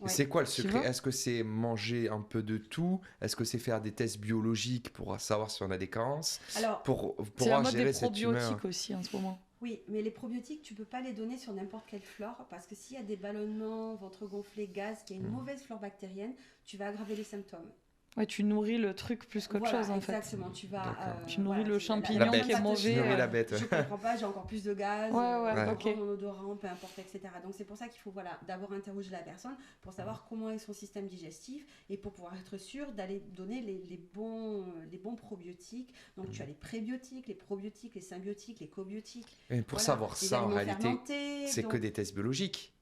C'est quoi le secret ? Est-ce que c'est manger un peu de tout ? Est-ce que c'est faire des tests biologiques pour savoir si on a des carences ? Alors, pour c'est la mode des cette humeur. probiotiques aussi en ce moment. Oui, mais les probiotiques, tu peux pas les donner sur n'importe quelle flore parce que s'il y a des ballonnements, ventre gonflé, gaz, qu'il y a une mauvaise flore bactérienne, tu vas aggraver les symptômes. Ouais, tu nourris le truc plus qu'autre chose en fait. Exactement, tu vas... D'accord. Tu nourris le la champignon bête. qui est mauvais. Tu nourris la bête. Je comprends pas, j'ai encore plus de gaz, Ouais, ok. mon odorant, peu importe, etc. Donc c'est pour ça qu'il faut d'abord interroger la personne pour savoir comment est son système digestif et pour pouvoir être sûr d'aller donner les bons probiotiques. Donc tu as les prébiotiques, les probiotiques, les symbiotiques, les cobiotiques. Et pour Voilà, savoir les ça, en aliments réalité, fermentés, c'est que donc, des tests biologiques.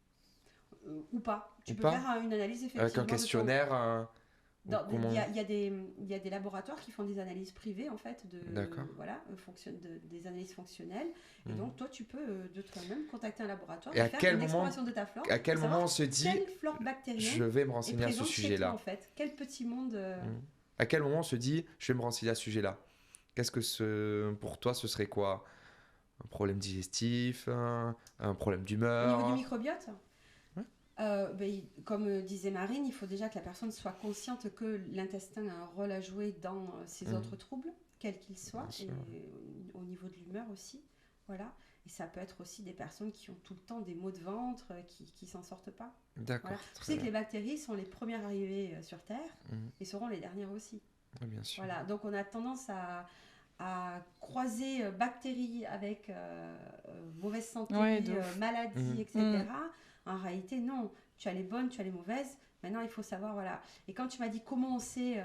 ou pas. Tu Ou peux pas faire une analyse effectivement. Avec un de ton- questionnaire. Ou comment- Il y a des laboratoires qui font des analyses privées en fait D'accord. des analyses fonctionnelles et Mhm. donc toi tu peux de toi-même contacter un laboratoire Et à faire quel une moment- exploration de ta flore À quel pour moment savoir on se dit, quelle flore bactérienne je vais me est renseigner à ce présente chez toi sujet-là en fait, quel petit monde À quel moment on se dit, je vais me renseigner à ce sujet-là Qu'est-ce que pour toi, ce serait quoi Un problème digestif, un problème au d'humeur niveau du microbiote. Ouais. Comme disait Marine, il faut déjà que la personne soit consciente que l'intestin a un rôle à jouer dans ces Mhm. autres troubles, quels qu'ils soient, Bien sûr. et au niveau de l'humeur aussi. Voilà. Et ça peut être aussi des personnes qui ont tout le temps des maux de ventre, qui s'en sortent pas. D'accord. Voilà. Tu très sais que bien. les bactéries sont les premières arrivées sur Terre Mhm. et seront les dernières aussi. Ouais, bien sûr. Voilà. Donc on a tendance à croiser bactéries avec mauvaise santé, Ouais, de ouf. maladie, Mhm. etc. En réalité, non. Tu as les bonnes, tu as les mauvaises. Maintenant, il faut savoir, voilà. Et quand tu m'as dit comment on sait,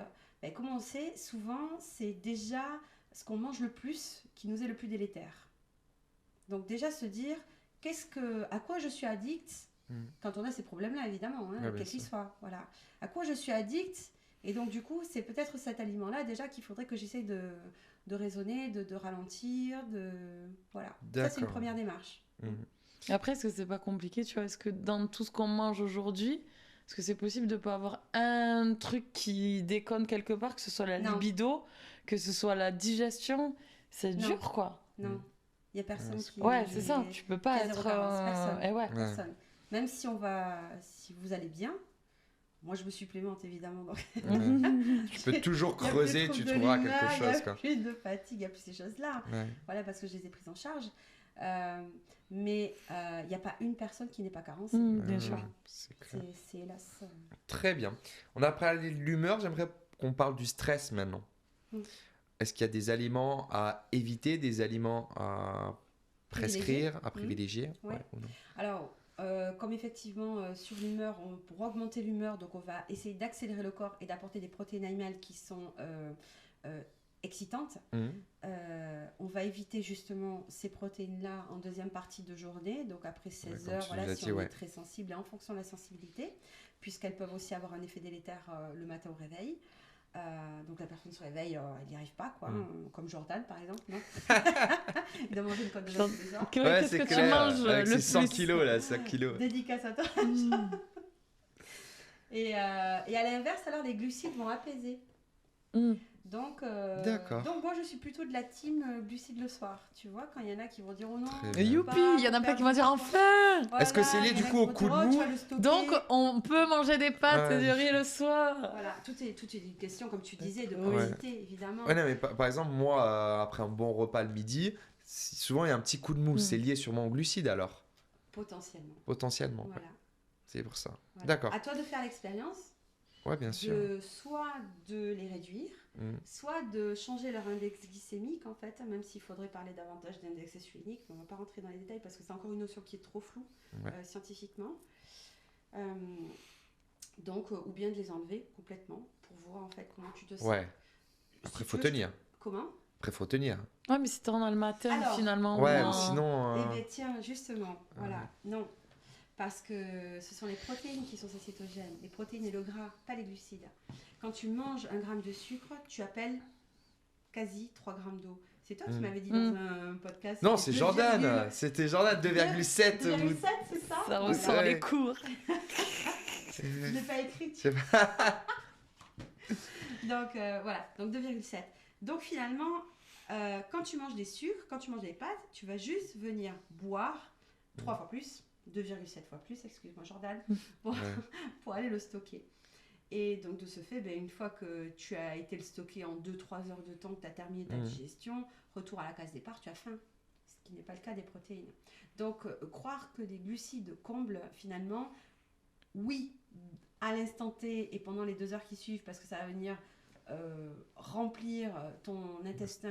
comment on sait, souvent, c'est déjà ce qu'on mange le plus qui nous est le plus délétère. Donc déjà se dire, à quoi je suis addict quand on a ces problèmes-là, évidemment, Ouais, bien quels qu'ils sûr. soient. Voilà. À quoi je suis addict. Et donc, du coup, c'est peut-être cet aliment-là déjà qu'il faudrait que j'essaye de raisonner, de ralentir, voilà. Ça, c'est une D'accord. première démarche. Mhm. Après, est-ce que c'est pas compliqué, tu vois? Est-ce que dans tout ce qu'on mange aujourd'hui, est-ce que c'est possible de pas avoir un truc qui déconne quelque part, que ce soit la Non. libido, que ce soit la digestion? C'est Non. dur, quoi. Non, il n'y a personne qui... Ouais, c'est ça. Tu peux pas qui a zéro être. carence. Personne. Eh ouais. Personne. Même si si vous allez bien, moi je me supplémente évidemment. Donc... Ouais. Tu peux toujours Il y a plus de creuser, troubles tu de trouveras l'humeur, quelque Il y chose. a Quoi. plus de fatigue, il n'y a plus ces choses-là. Ouais. Voilà, parce que je les ai prises en charge. Mais il n'y a pas une personne qui n'est pas carencée. Bien sûr. C'est clair. C'est hélas. Très bien. On a parlé de l'humeur, j'aimerais qu'on parle du stress maintenant. Mm. Est-ce qu'il y a des aliments à éviter, des aliments à prescrire, à privilégier Ouais. ou non Alors, comme effectivement sur l'humeur, pour augmenter l'humeur, donc on va essayer d'accélérer le corps et d'apporter des protéines animales qui sont excitantes. Mhm. On va éviter justement ces protéines-là en deuxième partie de journée, donc après 16 comme heures, tu voilà, nous as si dit, on ouais. est très sensible et en fonction de la sensibilité, puisqu'elles peuvent aussi avoir un effet délétère le matin au réveil. Donc la personne se réveille, elle n'y arrive pas, quoi, comme Jordan par exemple, non il doit manger une côte de bœuf tous les soirs. Qu'est-ce que tu manges avec le ses 100 plus kilos là, 5 kilos. Dédicace à toi. Et à l'inverse, alors les glucides vont apaiser. Donc moi je suis plutôt de la team glucides le soir, tu vois, quand il y en a qui vont dire oh non, Très Et bien. youpi, il y en a pas qui vont dire enfin. Est-ce que c'est lié, du coup, au coup de mou Donc on peut manger des pâtes et du riz le soir. Voilà, tout est une question, comme tu disais, de Oui. quantité, évidemment. Ouais, non, mais par exemple, moi, après un bon repas le midi, souvent il y a un petit coup de mou. C'est lié sûrement aux glucides alors Potentiellement. Potentiellement. Voilà. Ouais. C'est pour ça. Voilà. D'accord. À toi de faire l'expérience. Ouais, bien sûr. Soit de les réduire, soit de changer leur index glycémique en fait, même s'il faudrait parler davantage d'index insulinique, mais on ne va pas rentrer dans les détails parce que c'est encore une notion qui est trop floue scientifiquement. Donc, ou bien de les enlever complètement pour voir en fait comment tu te sens. Ouais. Après, faut tenir. Comment ? Après, faut tenir. Ouais, mais si t'en as le matin, Alors, finalement. Ouais, non. sinon. Eh bien, tiens, justement, voilà, non. Parce que ce sont les protéines qui sont ces cétogènes, les protéines et le gras, pas les glucides. Quand tu manges 1 gramme de sucre, tu appelles quasi 3 grammes d'eau. C'est toi qui m'avais dit dans un podcast. Non, c'est Jordan. C'était Jordan 2,7. 2,7, c'est ça ? Ça ressort les cours. Je ne l'ai pas écrit. Donc voilà, donc 2,7. Donc finalement, quand tu manges des sucres, quand tu manges des pâtes, tu vas juste venir boire 3 fois plus. 2,7 fois plus, excuse-moi Jordan, pour aller le stocker. Et donc de ce fait, une fois que tu as été le stocker en 2-3 heures de temps, que tu as terminé ta digestion, retour à la case départ, tu as faim. Ce qui n'est pas le cas des protéines. Donc croire que les glucides comblent finalement, oui, à l'instant T et pendant les 2 heures qui suivent, parce que ça va venir remplir ton intestin,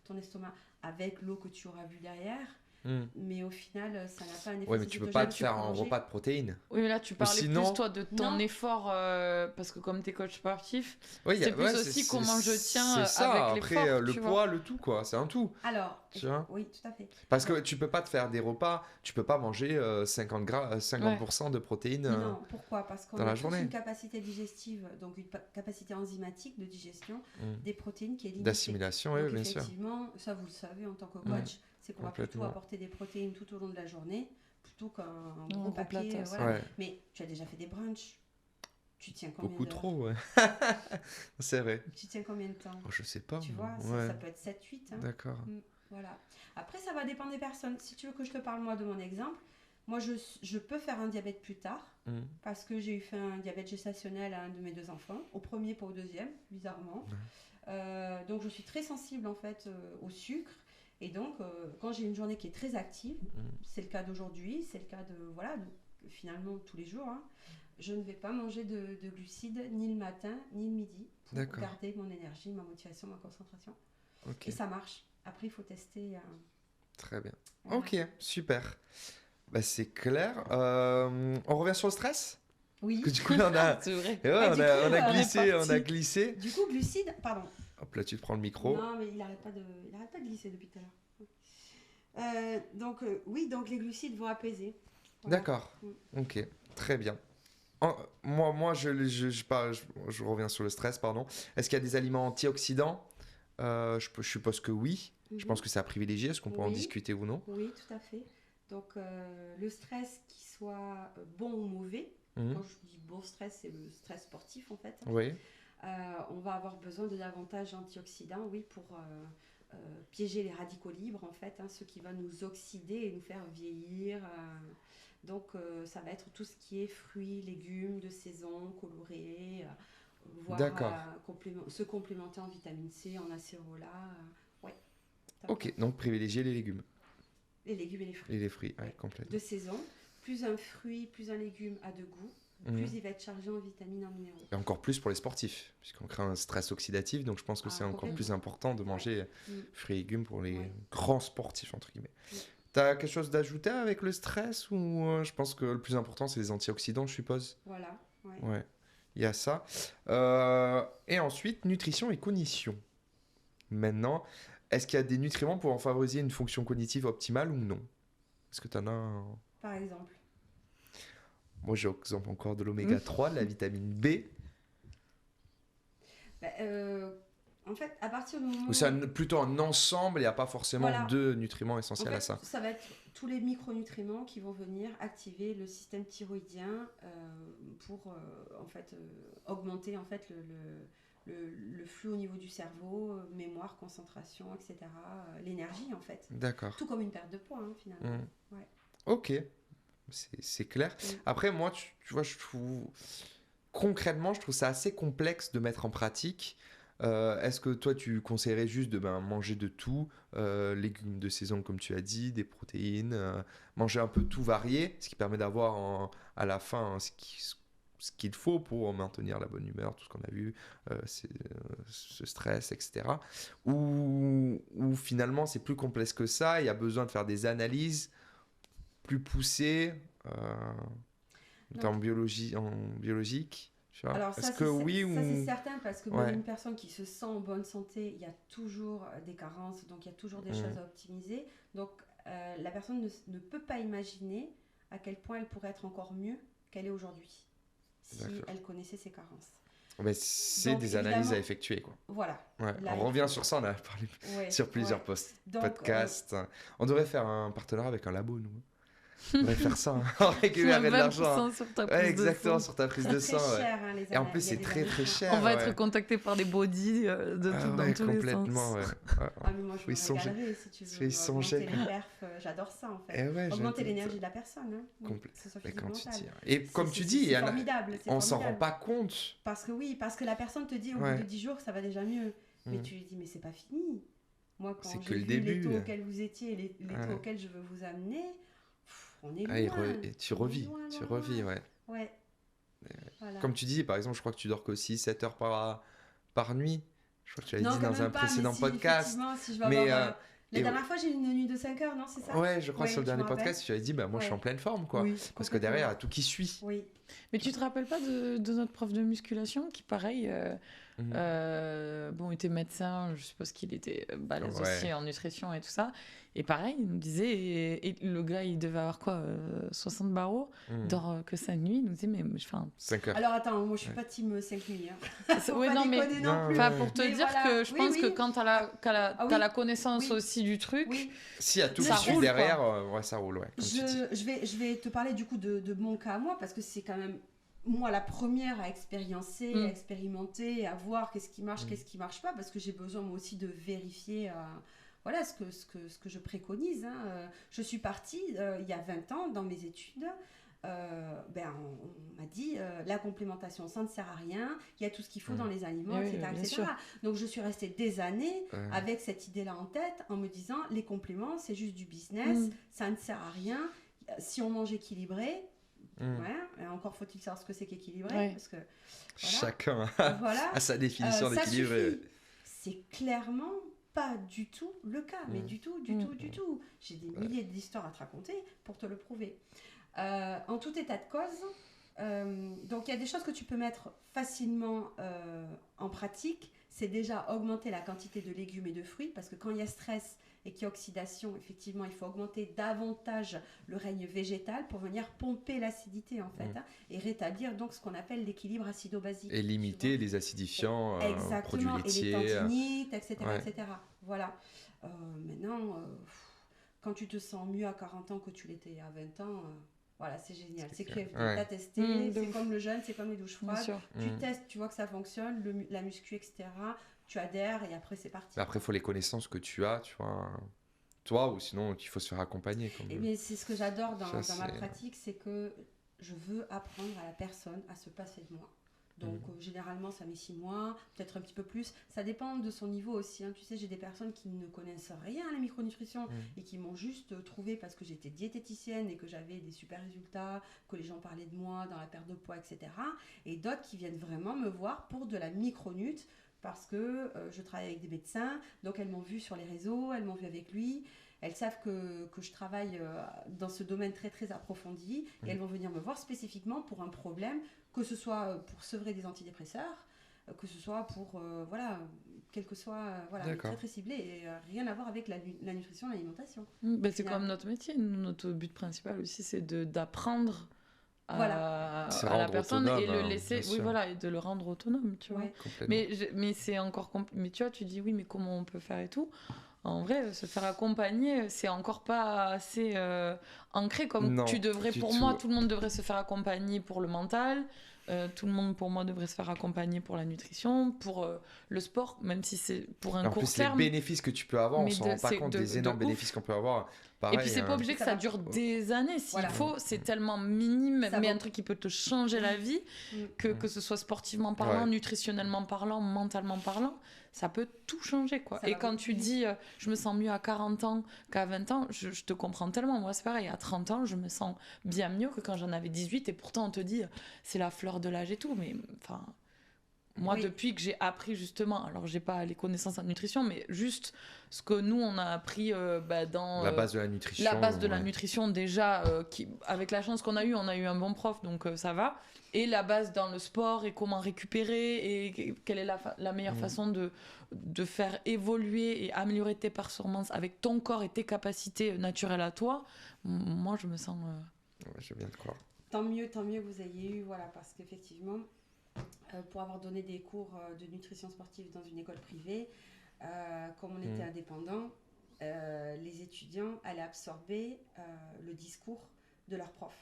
ton estomac avec l'eau que tu auras bu derrière. Mais au final, ça n'a pas un effet Ouais, mais tu peux pas te faire un repas de protéines. Oui, mais là, tu parlais sinon... plus, toi, de ton Non. effort, parce que comme t'es coach sportif, Ouais, c'est plus aussi comment je tiens c'est ça. avec Après, l'effort, le tu poids, vois. le tout, quoi. C'est un tout. Alors, Tu vois oui, tout à fait. Parce que tu peux pas te faire des repas, tu peux pas manger 50% de protéines Non, pourquoi? Parce qu'on dans la a tous journée. une capacité digestive, donc une capacité enzymatique de digestion des protéines qui est limitée. D'assimilation, oui, Donc, bien sûr. effectivement, ça vous le savez en tant que coach, c'est qu'on va plutôt Complètement. apporter des protéines tout au long de la journée plutôt qu'un Un gros gros paquet. plateau, Voilà. Ouais. Mais tu as déjà fait des brunchs. Tu tiens combien Beaucoup d'heures? trop, ouais. C'est vrai. Tu tiens combien de temps? Oh, je sais pas. Tu moi. vois, Ouais. ça peut être 7-8. Hein. D'accord. Voilà. Après, ça va dépendre des personnes. Si tu veux que je te parle, moi, de mon exemple, moi, je peux faire un diabète plus tard parce que j'ai fait un diabète gestationnel à un de mes 2 enfants, au premier, pas au deuxième, bizarrement. Donc, je suis très sensible, en fait, au sucre. Et donc, quand j'ai une journée qui est très active, c'est le cas d'aujourd'hui, c'est le cas de, voilà, finalement, tous les jours, hein, je ne vais pas manger de glucides ni le matin, ni le midi pour garder mon énergie, ma motivation, ma concentration. Ok. Et ça marche. Après, il faut tester. Très bien. Voilà. Ok, super. Bah, c'est clair. On revient sur le stress. Oui. Parce que du coup, là, on a, C'est vrai. et ouais, Et on du a, coup, on a on est glissé, on a parti. glissé. Du coup, glucides, pardon. Hop là, tu te prends le micro. Non, mais il arrête pas de glisser depuis tout à l'heure. Oui, donc les glucides vont apaiser. Voilà. D'accord. Ok, très bien. Moi, je reviens sur le stress, pardon. Est-ce qu'il y a des aliments antioxydants? Je suppose que oui. Je pense que c'est à privilégier. Est-ce qu'on peut en Oui. discuter ou non? Oui, tout à fait. Donc, le stress, qui soit bon ou mauvais, Mhm. quand je dis bon stress, c'est le stress sportif en fait. Oui. On va avoir besoin de davantage antioxydants, oui, pour piéger les radicaux libres en fait, hein, ce qui va nous oxyder et nous faire vieillir. Donc, ça va être tout ce qui est fruits, légumes de saison, colorés, voire D'accord. se complémenter en vitamine C, en acérola. Ouais. Ok, donc privilégier les légumes Les légumes et les fruits. et les fruits, ouais, Ouais. complètement. De saison, plus un fruit, plus un légume a de goût, plus il va être chargé en vitamines, en minéraux. Et encore plus pour les sportifs, puisqu'on crée un stress oxydatif, donc je pense que c'est encore Complètement. plus important de manger fruits et légumes pour les Ouais. grands sportifs, entre guillemets. Ouais. T'as quelque chose d'ajouter avec le stress ou je pense que le plus important, c'est les antioxydants, je suppose. Voilà. Ouais. Ouais, il y a ça. Et ensuite, nutrition et cognition. Maintenant, est-ce qu'il y a des nutriments pour favoriser une fonction cognitive optimale ou non? Est-ce que tu en as un... Par exemple. Moi, j'ai exemple encore de l'oméga 3, de la vitamine B. En fait, à partir du moment Ou c'est plutôt un ensemble, il n'y a pas forcément Voilà. deux nutriments essentiels en fait, à ça. ça va être tous les micronutriments qui vont venir activer le système thyroïdien pour augmenter en fait le flux au niveau du cerveau, mémoire, concentration, etc. L'énergie en fait. D'accord. Tout comme une perte de poids hein, finalement. Ouais. Ok, c'est clair. Après, moi, tu vois, je trouve... Concrètement, je trouve ça assez complexe de mettre en pratique. Est-ce que toi, tu conseillerais juste de manger de tout, légumes de saison, comme tu as dit, des protéines, manger un peu tout varié, ce qui permet d'avoir à la fin ce qu'il faut pour maintenir la bonne humeur, tout ce qu'on a vu, ce stress, etc. Ou finalement, c'est plus complexe que ça, il y a besoin de faire des analyses plus poussées en biologique. Alors est-ce que oui ou... ça c'est certain parce que Ouais. même une personne qui se sent en bonne santé, il y a toujours des carences, donc il y a toujours des choses à optimiser. Donc la personne ne peut pas imaginer à quel point elle pourrait être encore mieux qu'elle est aujourd'hui si D'accord. elle connaissait ses carences. Mais c'est Donc, des analyses à effectuer, quoi. Voilà. Ouais. Là, On revient sur ça, on a parlé sur plusieurs Donc, podcasts. On devrait faire un partenariat avec un labo, nous. On devrait faire ça, hein. On récupérer de l'argent. 20% sur ta prise Ouais, de exactement, sang. sur ta prise c'est de très sang. cher, hein, les Et en analyses. plus, Il y a c'est des très analyses. très cher. On va ouais. être contacté par des bodies dans tous les complètement, sens. ouais. Ah, mais moi, je Ils sont me régalerais si tu veux ils sont augmenter géniaux. les perfs. J'adore ça, en fait. Et ouais, Augmenter j'adore. l'énergie de la personne. Hein. Complet- Que ce soit Mais physique ou quand tu mental. dis... Et comme tu dis, c'est formidable. c'est on s'en rend formidable. pas compte. Parce que la personne te dit au Ouais. bout de 10 jours, ça va déjà mieux. Mais Mm. tu lui dis, mais c'est pas fini. Moi, quand C'est j'ai que le vu début. les taux auxquels vous étiez et les Ouais. taux auxquels je veux vous amener, on est loin. Ah, et tu On est revis, loin, tu loin, revis, loin. ouais. Ouais. Voilà. Comme tu dis, par exemple, je crois que tu dors que 6-7 heures par nuit. Je crois que tu l'avais Non, dit quand dans un même pas, précédent mais si, podcast. effectivement, si je vais Mais avoir, la et- dernière fois, j'ai eu une nuit de 5 heures, non, c'est ça? ouais, je crois Oui, sur le je dernier me rappelle. podcast, tu avais dit, bah moi je suis Ouais. en pleine forme, quoi. Oui, Parce que derrière, il y a complètement. tout qui suit. Oui. Mais tu te rappelles pas de notre prof de musculation qui, pareil, Mhm. bon, était médecin, je suppose qu'il était balèze Ouais. aussi en nutrition et tout ça. Et pareil, il nous disait, et le gars, il devait avoir quoi, 60 barreaux, Mhm. dort que 5 nuits. Il nous disait, mais enfin. 5 heures. Alors attends, moi je suis Ouais. pas team 5 nuits. Hein. Faut Ouais, pas non, mais. déconner non Non, plus. Enfin, pour te Mais dire voilà. que je Oui, pense oui. que quand t'as Ah oui. t'as la connaissance Oui. aussi du truc, Oui. S'il y a tout Ça qui suit roule, derrière, ouais, ça roule, ouais. Comme tu dis. Je vais te parler du coup de mon cas à moi, parce que c'est quand même moi la première à expériencer, à expérimenter, à voir qu'est-ce qui marche, qu'est-ce qui marche pas, parce que j'ai besoin moi aussi de vérifier voilà, ce que je préconise. Hein. Je suis partie il y a 20 ans dans mes études. On m'a dit la complémentation ça ne sert à rien, il y a tout ce qu'il faut dans les aliments, Oui, etc., bien etc. sûr. Donc je suis restée des années Ouais. avec cette idée-là en tête, en me disant les compléments c'est juste du business, ça ne sert à rien. Si on mange équilibré, Mhm. ouais, et encore faut-il savoir ce que c'est qu'équilibré, Ouais. parce que Chacun voilà, a sa définition ça d'équilibre. suffit. C'est clairement pas du tout le cas, mais du tout. J'ai des milliers d'histoires à te raconter pour te le prouver. En tout état de cause, donc il y a des choses que tu peux mettre facilement en pratique. C'est déjà augmenter la quantité de légumes et de fruits, parce que quand il y a stress et qu'il y a oxydation, effectivement, il faut augmenter davantage le règne végétal pour venir pomper l'acidité, en fait, hein, et rétablir donc ce qu'on appelle l'équilibre acido-basique. Et limiter les acidifiants, produits Exactement, et les laitiers. tantinites, etc. Ouais. etc. Voilà. Maintenant, quand tu te sens mieux à 40 ans que tu l'étais à 20 ans, voilà, c'est génial. C'est clair. que Ouais. tu as testé, De c'est ouf. comme le jeûne, c'est comme les douches bien froides. sûr. Tu Mhm. testes, tu vois que ça fonctionne, la muscu, etc. Tu adhères et après c'est parti. Mais après, il faut les connaissances que tu as, tu vois. Toi, ou sinon, il faut se faire accompagner. Comme... Et bien, c'est ce que j'adore dans ma c'est- pratique, c'est que je veux apprendre à la personne à se passer de moi. Donc généralement ça met 6 mois, peut-être un petit peu plus. Ça dépend de son niveau aussi. Hein. Tu sais, j'ai des personnes qui ne connaissent rien à la micronutrition et qui m'ont juste trouvé parce que j'étais diététicienne et que j'avais des super résultats, que les gens parlaient de moi dans la perte de poids, etc. Et d'autres qui viennent vraiment me voir pour de la micronut parce que je travaille avec des médecins, donc elles m'ont vu sur les réseaux, elles m'ont vu avec lui. Elles savent que je travaille dans ce domaine très très approfondi et elles vont venir me voir spécifiquement pour un problème, que ce soit pour sevrer des antidépresseurs, que ce soit pour, voilà, quel que soit, voilà, mais très très ciblé et rien à voir avec la nutrition, l'alimentation. Ben, c'est Final. comme notre métier. Notre but principal aussi, c'est d'apprendre Voilà. Se à la rendre personne et autonome, le laisser, bien oui, sûr. voilà, et de le rendre autonome, tu vois. Ouais. Complètement. Mais c'est encore mais tu vois, tu dis oui, mais comment on peut faire et tout. En vrai, se faire accompagner, c'est encore pas assez ancré comme Non, tu devrais. du Pour moi, tout. tout le monde devrait se faire accompagner pour le mental. Tout le monde, pour moi, devrait se faire accompagner pour la nutrition, pour le sport, même si c'est pour un En court plus, terme. les bénéfices que tu peux avoir, on Mais s'en de- rend pas c'est compte de- des énormes de ouf. bénéfices qu'on peut avoir. Et Pareil, puis c'est pas obligé que ça dure des années. S'il Voilà. faut, c'est tellement minime, Ça mais vaut- un truc qui peut te changer la vie, que ce soit sportivement parlant, Ouais. nutritionnellement parlant, mentalement parlant, ça peut tout changer, quoi. Ça Et va quand beaucoup tu plus dis je me sens mieux à 40 ans qu'à 20 ans, je te comprends tellement. Moi, c'est pareil, à 30 ans, je me sens bien mieux que quand j'en avais 18, et pourtant on te dit c'est la fleur de l'âge et tout, mais enfin. Moi, Oui. depuis que j'ai appris justement, alors j'ai pas les connaissances en nutrition, mais juste ce que nous on a appris dans la base de la nutrition. la base de la ouais. nutrition déjà, avec la chance qu'on a eu, on a eu un bon prof, donc ça va. Et la base dans le sport et comment récupérer et quelle est la meilleure façon de faire évoluer et améliorer tes performances avec ton corps et tes capacités naturelles à toi. Moi, je me sens... Ouais, je viens de croire. Tant mieux que vous ayez eu, voilà, parce qu'effectivement, pour avoir donné des cours de nutrition sportive dans une école privée, comme on était indépendant, les étudiants allaient absorber le discours de leur prof.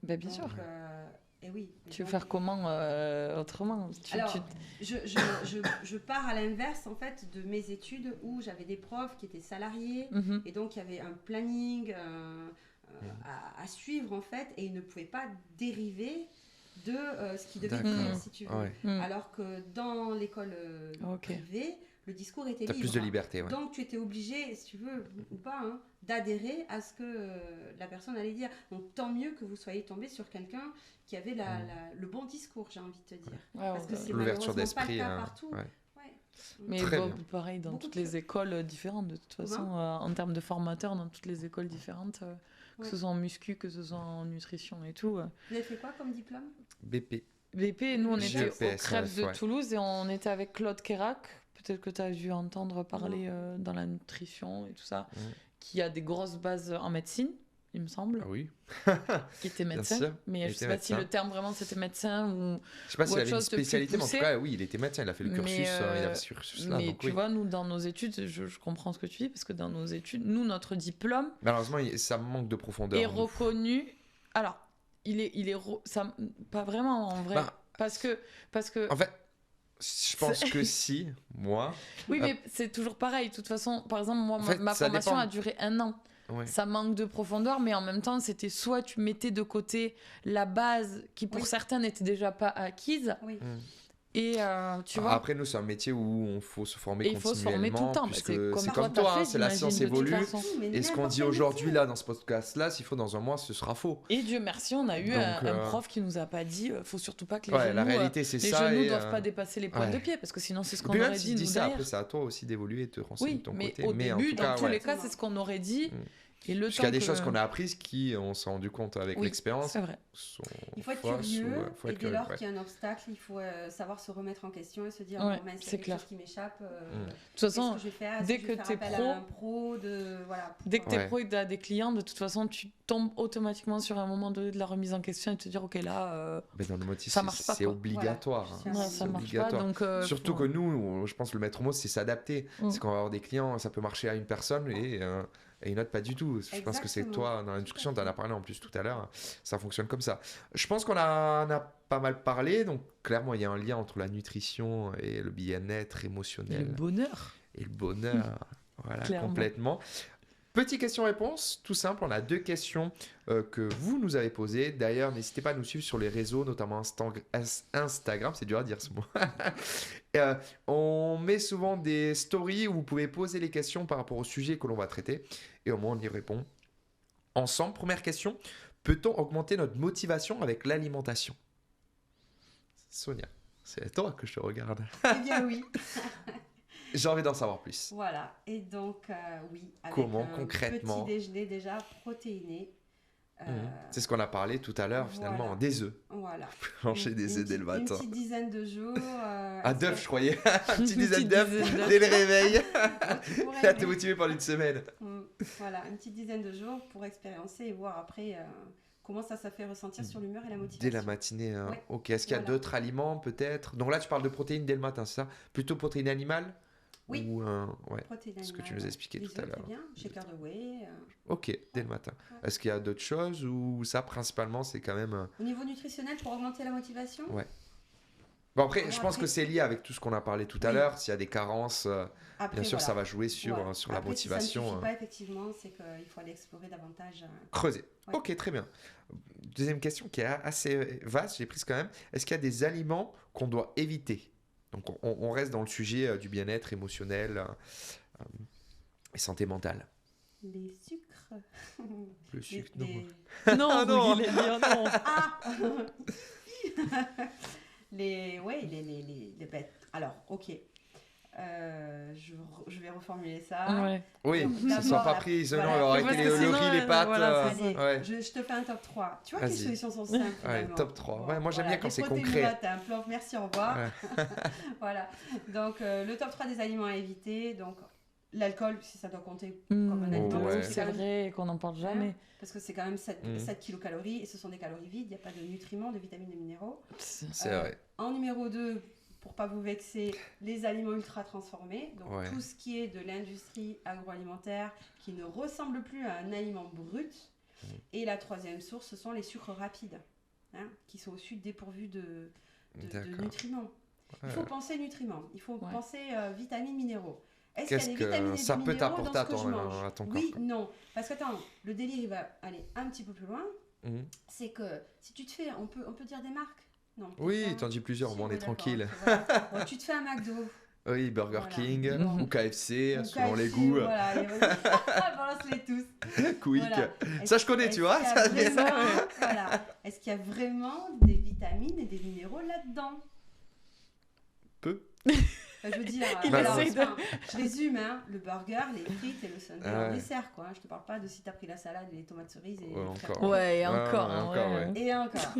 Ben, bien Donc, sûr. et oui. Tu veux donc, faire comment autrement Alors, je pars à l'inverse en fait de mes études où j'avais des profs qui étaient salariés Mhm. et donc il y avait un planning à suivre en fait et ils ne pouvaient pas dériver de ce qu'ils devaient D'accord. dire si tu veux. Ouais. Mm. Alors que dans l'école Ok. privée, le discours était T'as libre. plus de liberté, ouais. Donc tu étais obligé, si tu veux ou pas, hein, d'adhérer à ce que la personne allait dire. Donc tant mieux que vous soyez tombé sur quelqu'un qui avait le bon discours, j'ai envie de te dire. Ouais, Parce que ouais. c'est L'ouverture malheureusement pas le d'esprit, cas partout. ouais. Ouais. Mais Très bon, bien. pareil, dans Beaucoup toutes de les choses. écoles différentes, de toute façon, en termes de formateurs, dans toutes les écoles différentes, que ce Ouais. soit en muscu, que ce soit en nutrition et tout. Vous avez fait quoi comme diplôme? BP. BP, nous, on était au GEPS, Crêpes de ouais. Toulouse et on était avec Claude Kérac. Peut-être que tu as dû entendre parler dans la nutrition et tout ça, qui a des grosses bases en médecine, il me semble, Ah oui. qui était Bien médecin. sûr, Mais il je était sais pas si médecin. le terme vraiment c'était médecin ou. Je sais pas Ou s'il autre avait une chose de plus spécialité, mais en tout poussé. cas, oui, il était médecin, il a fait le cursus, Mais, il avait ce cursus-là. Mais donc tu oui. vois, nous, dans nos études, je comprends ce que tu dis, parce que dans nos études, nous, notre diplôme Malheureusement, ça manque de profondeur. est nous. reconnu. Alors, ça, pas vraiment en vrai. Bah, parce que. En fait, je pense que si, moi. Oui, mais c'est toujours pareil. De toute façon, par exemple, moi, En fait, ma ça formation dépend. a duré 1 an. Ouais. Ça manque de profondeur, mais en même temps, c'était soit tu mettais de côté la base qui, pour Oui. certains, n'était déjà pas acquise, Oui. et tu vois. Après, nous, c'est un métier où il faut se former Et il faut se former tout le temps. puisque C'est c'est toi, comme t'as toi, fait, hein, c'est la j'imagine, science de toute évolue. façon. Mais Et ce qu'on n'importe dit quel aujourd'hui, métier. là, dans ce podcast-là, s'il faut dans un mois, ce sera faux. Et Dieu merci, on a eu Donc, un prof qui nous a pas dit faut surtout pas que les Ouais, genoux, la réalité, c'est les ça. genoux et, doivent pas dépasser les pointes ouais. de pied, parce que sinon, c'est ce qu'on Puis même aurait si dit tu dis nous ça, derrière. après, c'est à toi aussi d'évoluer et de te renseigner Oui, de ton mais côté. au Mais en début, tout dans cas, tous ouais. les cas, c'est ce qu'on aurait dit. Et le Parce qu'il y a temps des que- choses qu'on a apprises qui, on s'est rendu compte avec Oui, l'expérience, c'est vrai. sont Il faut être fausses curieux, ou, faut et être dès lors ouais. qu'il y a un obstacle, il faut savoir se remettre en question et se dire Ouais, bon, mince, il y a c'est quelque clair. chose qui m'échappe. De toute Qu'est-ce façon, que je vais faire? dès Est-ce que je que vais t'es faire appel à un pro de voilà. dès que tu es Ouais. pro et que tu as des clients, de toute façon, tu tombes automatiquement sur un moment donné de la remise en question et te dire ok, là, Mais dans le motif, Ça marche pas, c'est quoi. obligatoire. Voilà. hein. Ouais, C'est ça marche pas. obligatoire. Donc, Surtout faut- que nous, je pense que le maître mot, c'est s'adapter. Mm. C'est qu'on va avoir des clients, ça peut marcher à une personne et une autre pas du tout. Je pense que c'est Exactement. toi, dans la discussion, tu en Tout à as parlé en plus tout à l'heure, ça fonctionne comme ça. Je pense qu'on en a pas mal parlé, donc clairement, il y a un lien entre la nutrition et le bien-être et le émotionnel bonheur. et le bonheur. Voilà, Clairement. complètement. Petite question-réponse, tout simple. On a 2 questions que vous nous avez posées. D'ailleurs, n'hésitez pas à nous suivre sur les réseaux, notamment Instagram. C'est dur à dire ce mot. On met souvent des stories où vous pouvez poser les questions par rapport au sujet que l'on va traiter. Et au moins, on y répond ensemble. Première question. Peut-on augmenter notre motivation avec l'alimentation? Sonia, c'est toi que je te regarde. Eh bien oui. J'ai envie d'en savoir plus. Voilà. Et donc oui. Avec Comment, un concrètement? Petit déjeuner déjà protéiné. C'est ce qu'on a parlé tout à l'heure, voilà. finalement, des œufs. Voilà. Manger des œufs dès le Une matin. petite dizaine de jours. Ah, d'œufs, je croyais. Un petit Une dizaine petite d'œufs dizaine d'œufs. dès le réveil. pourrait Là, t'es aimer. motivé pendant une semaine. Voilà, une petite dizaine de jours pour expériencer et voir après comment ça fait ressentir sur l'humeur et la motivation. Dès la matinée. Hein. Ouais. Ok. Est-ce qu'il y a Voilà. d'autres aliments, peut-être? Donc là, tu parles de protéines dès le matin, c'est ça? Plutôt protéines animales? Oui. Ou, ouais. Protéines ce que tu animales, nous as expliqué les tout à œufs, l'heure. c'est bien, shaker de whey. Ok, dès le matin. Est-ce qu'il y a d'autres choses ou ça, principalement, c'est quand même. Au niveau nutritionnel, pour augmenter la motivation, Ouais. Bon, après, Alors je pense après- que c'est lié avec tout ce qu'on a parlé tout à Oui. l'heure. S'il y a des carences, après, bien sûr, voilà. ça va jouer sur, Voilà. sur la Après, motivation. Si ça ne suffit pas, effectivement, c'est qu'il faut aller explorer davantage. Creuser. Ouais. Ok, très bien. Deuxième question qui est assez vaste, j'ai prise quand même. Est-ce qu'il y a des aliments qu'on doit éviter? Donc on reste dans le sujet du bien-être émotionnel et santé mentale. Les sucres. Le sucre, non. Non, Ah, non. il est bien, non. Ah les bêtes. Alors, ok. Je vais reformuler ça. Ouais. Oui, Donc, ça ne d'abord, soit pas la- pris, sinon voilà. on va arrêter Parce que le sinon, riz, les pâtes. voilà, Allez, ouais. je te fais un top 3. Tu vois que les Vas-y. solutions sont simples. Ouais, finalement. top 3. Bon, Ouais, moi, j'aime voilà, bien quand des c'est protéines concret. le matin, plomb, merci, au revoir. Ouais. Voilà. Donc, le top 3 des aliments à éviter. Donc, l'alcool, si ça doit compter Mmh, comme un aliment. ouais. parce que C'est quand même- vrai qu'on n'en parle jamais. Parce que c'est quand même 7 Mm. kilocalories et ce sont des calories vides. Il n'y a pas de nutriments, de vitamines, de minéraux. C'est Euh, vrai. En numéro 2, pour pas vous vexer, les aliments ultra transformés. Donc Ouais. tout ce qui est de l'industrie agroalimentaire qui ne ressemble plus à un aliment brut. Et la troisième source, ce sont les sucres rapides, hein, qui sont aussi dépourvus de D'accord. nutriments. Il Ouais. faut penser nutriments, il faut Ouais. penser vitamines, minéraux. Est-ce Qu'est-ce qu'il y a des vitamines que et ça des peut minéraux t'apporter dans à ce que je mange à ton corps? Oui, non. Parce que attends, le délire, il va aller un petit peu plus loin. Mhm. C'est que si tu te fais, on peut dire des marques? Non. Oui, peut-être pas. t'en dis plusieurs, Si, mais on est d'accord, tranquille. voilà. Bon, tu te fais un McDo. Oui, Burger Voilà. King Mhm. ou KFC, Ou selon les KFC, goûts. Voilà, balance-les tous. Quick. Voilà. Ça, je connais, tu vois. Est-ce qu'il y a Ça, mais ça, vraiment- voilà. Est-ce qu'il y a vraiment des vitamines et des minéraux là-dedans? Peu. Enfin, je veux dire, Il alors, essaye de- enfin, je résume, hein, le burger, les frites et le sundae Ah ouais. en dessert, quoi. Je te parle pas de si t'as pris la salade, les tomates cerises et Ouais, les encore. fraises. Ouais, et Ouais, encore. ouais, hein, encore, ouais. ouais. Et encore.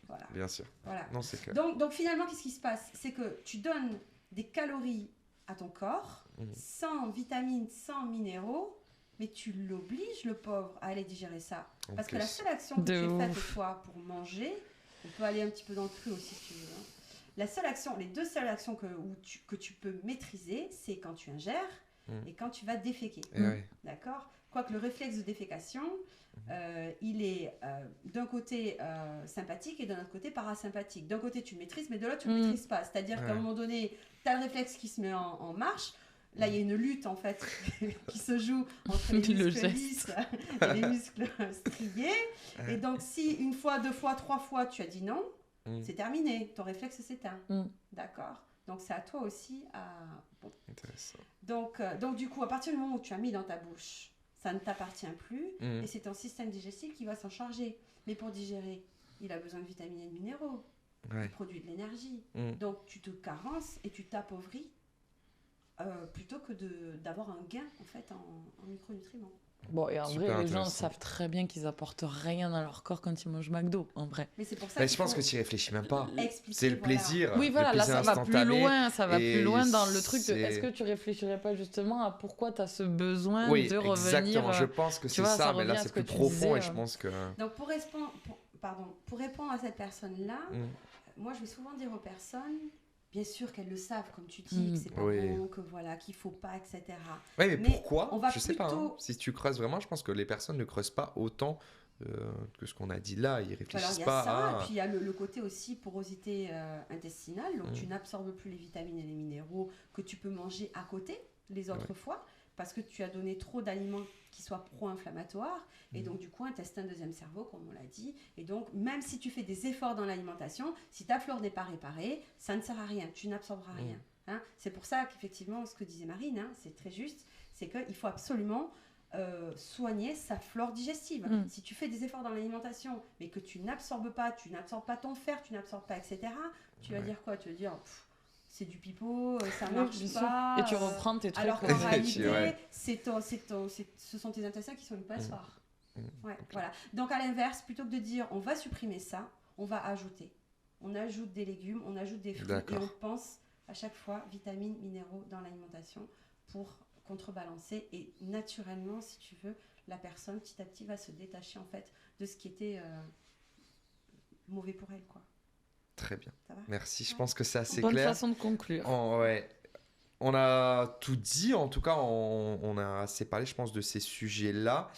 Voilà. Bien sûr. Voilà. Non, c'est clair. Donc finalement, qu'est-ce qui se passe? C'est que tu donnes des calories à ton corps, Mhm. sans vitamines, sans minéraux, mais tu l'obliges, le pauvre, à aller digérer ça. En Parce que plus. la seule action que De tu es faite, ouf. toi, pour manger, on peut aller un petit peu dans le cru aussi si tu veux. Hein. La seule action, les deux seules actions que tu peux maîtriser, c'est quand tu ingères Mhm. et quand tu vas déféquer. Eh ouais. D'accord? Quoique le réflexe de défécation, il est d'un côté sympathique et d'un autre côté parasympathique. D'un côté, tu le maîtrises, mais de l'autre, tu ne le maîtrises pas. C'est-à-dire qu'à un Ouais. moment donné, tu as le réflexe qui se met en marche. Là, il y a une lutte, en fait, qui se joue entre les Le muscles geste. lisses et les muscles striés. Et donc, si une fois, deux fois, trois fois, tu as dit non, Mm. c'est terminé. Ton réflexe s'éteint. Mm. D'accord? Donc, c'est à toi aussi à... Bon. Intéressant. Donc, du coup, à partir du moment où tu as mis dans ta bouche, ça ne t'appartient plus. Mm. Et c'est ton système digestif qui va s'en charger. Mais pour digérer, il a besoin de vitamines et de minéraux. Ouais. Il produit de l'énergie. Mm. Donc tu te carences et tu t'appauvris plutôt que d'avoir un gain en fait en micronutriments. Bon, et en Super vrai, les gens intéressant. savent très bien qu'ils apportent rien dans leur corps quand ils mangent McDo, en vrai. Mais c'est pour ça Mais qu'il je pense faut que tu y réfléchis même pas. expliquer, C'est le voilà. plaisir. Oui, voilà, le là, plaisir ça va plus instantané. loin, et dans le truc de c'est- est-ce que tu réfléchirais pas justement à pourquoi tu as ce besoin Oui, de revenir exactement. Je pense que tu c'est vois, ça, ça mais là revient à c'est ce que plus tu profond disais, et je pense que. Donc pour répondre à cette personne-là, Mm. moi je vais souvent dire aux personnes, bien sûr qu'elles le savent, comme tu dis, Mm. que c'est pas Oui. bon, que voilà, qu'il faut pas, etc. Oui, mais Mais pourquoi on va Je sais pas. plutôt- Hein. Si tu creuses vraiment, je pense que les personnes ne creusent pas autant que ce qu'on a dit là. Ils Alors réfléchissent il y a pas ça, à. et puis il y a le côté aussi porosité intestinale, donc Mm. tu n'absorbes plus les vitamines et les minéraux que tu peux manger à côté les autres fois, parce que tu as donné trop d'aliments qui soient pro-inflammatoires, et Mm. donc du coup intestin deuxième cerveau, comme on l'a dit, et donc même si tu fais des efforts dans l'alimentation, si ta flore n'est pas réparée, ça ne sert à rien, tu n'absorberas rien. Hein. C'est pour ça qu'effectivement, ce que disait Marine, hein, c'est très juste, c'est qu'il faut absolument soigner sa flore digestive. Mm. Si tu fais des efforts dans l'alimentation, mais que tu n'absorbes pas ton fer, tu n'absorbes pas, etc., tu vas Ouais. dire quoi? Tu vas dire, pff, c'est du pipeau, ça Oui, marche bien sûr. pas. Et tu reprends tes trucs. Alors qu'en Ouais. réalité, Ouais. ce sont tes intestins qui sont une passoire. Mm. Ouais, voilà. Donc à l'inverse, plutôt que de dire on va supprimer ça, on va ajouter. On ajoute des légumes, on ajoute des fruits et D'accord. on pense à chaque fois vitamines, minéraux dans l'alimentation pour contrebalancer et naturellement, si tu veux, la personne petit à petit va se détacher en fait de ce qui était mauvais pour elle, quoi. Très bien. Ça va? Merci. Je pense que c'est assez Bonne clair. façon de conclure. Ouais. On a tout dit, en tout cas, on a assez parlé, je pense, de ces sujets-là.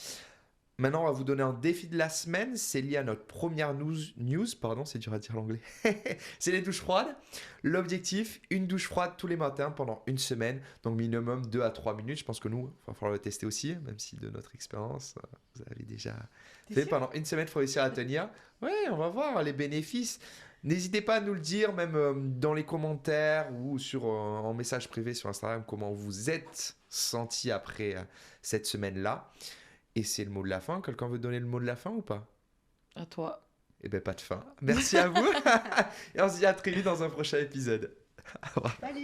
Maintenant, on va vous donner un défi de la semaine. C'est lié à notre première news. Pardon, c'est dur à dire l'anglais. C'est les douches froides. L'objectif, une douche froide tous les matins pendant une semaine. Donc, minimum 2 à 3 minutes. Je pense que nous, il va falloir le tester aussi, même si de notre expérience, vous avez déjà T'es fait. sûr? Pendant une semaine, il faut réussir à tenir. Oui, on va voir les bénéfices. N'hésitez pas à nous le dire, même dans les commentaires ou en message privé sur Instagram, comment vous êtes senti après cette semaine-là. Et c'est le mot de la fin. Quelqu'un veut donner le mot de la fin ou pas? À toi. Eh bien, pas de fin. Merci à vous. Et on se dit à très vite dans un prochain épisode. Au revoir. Salut!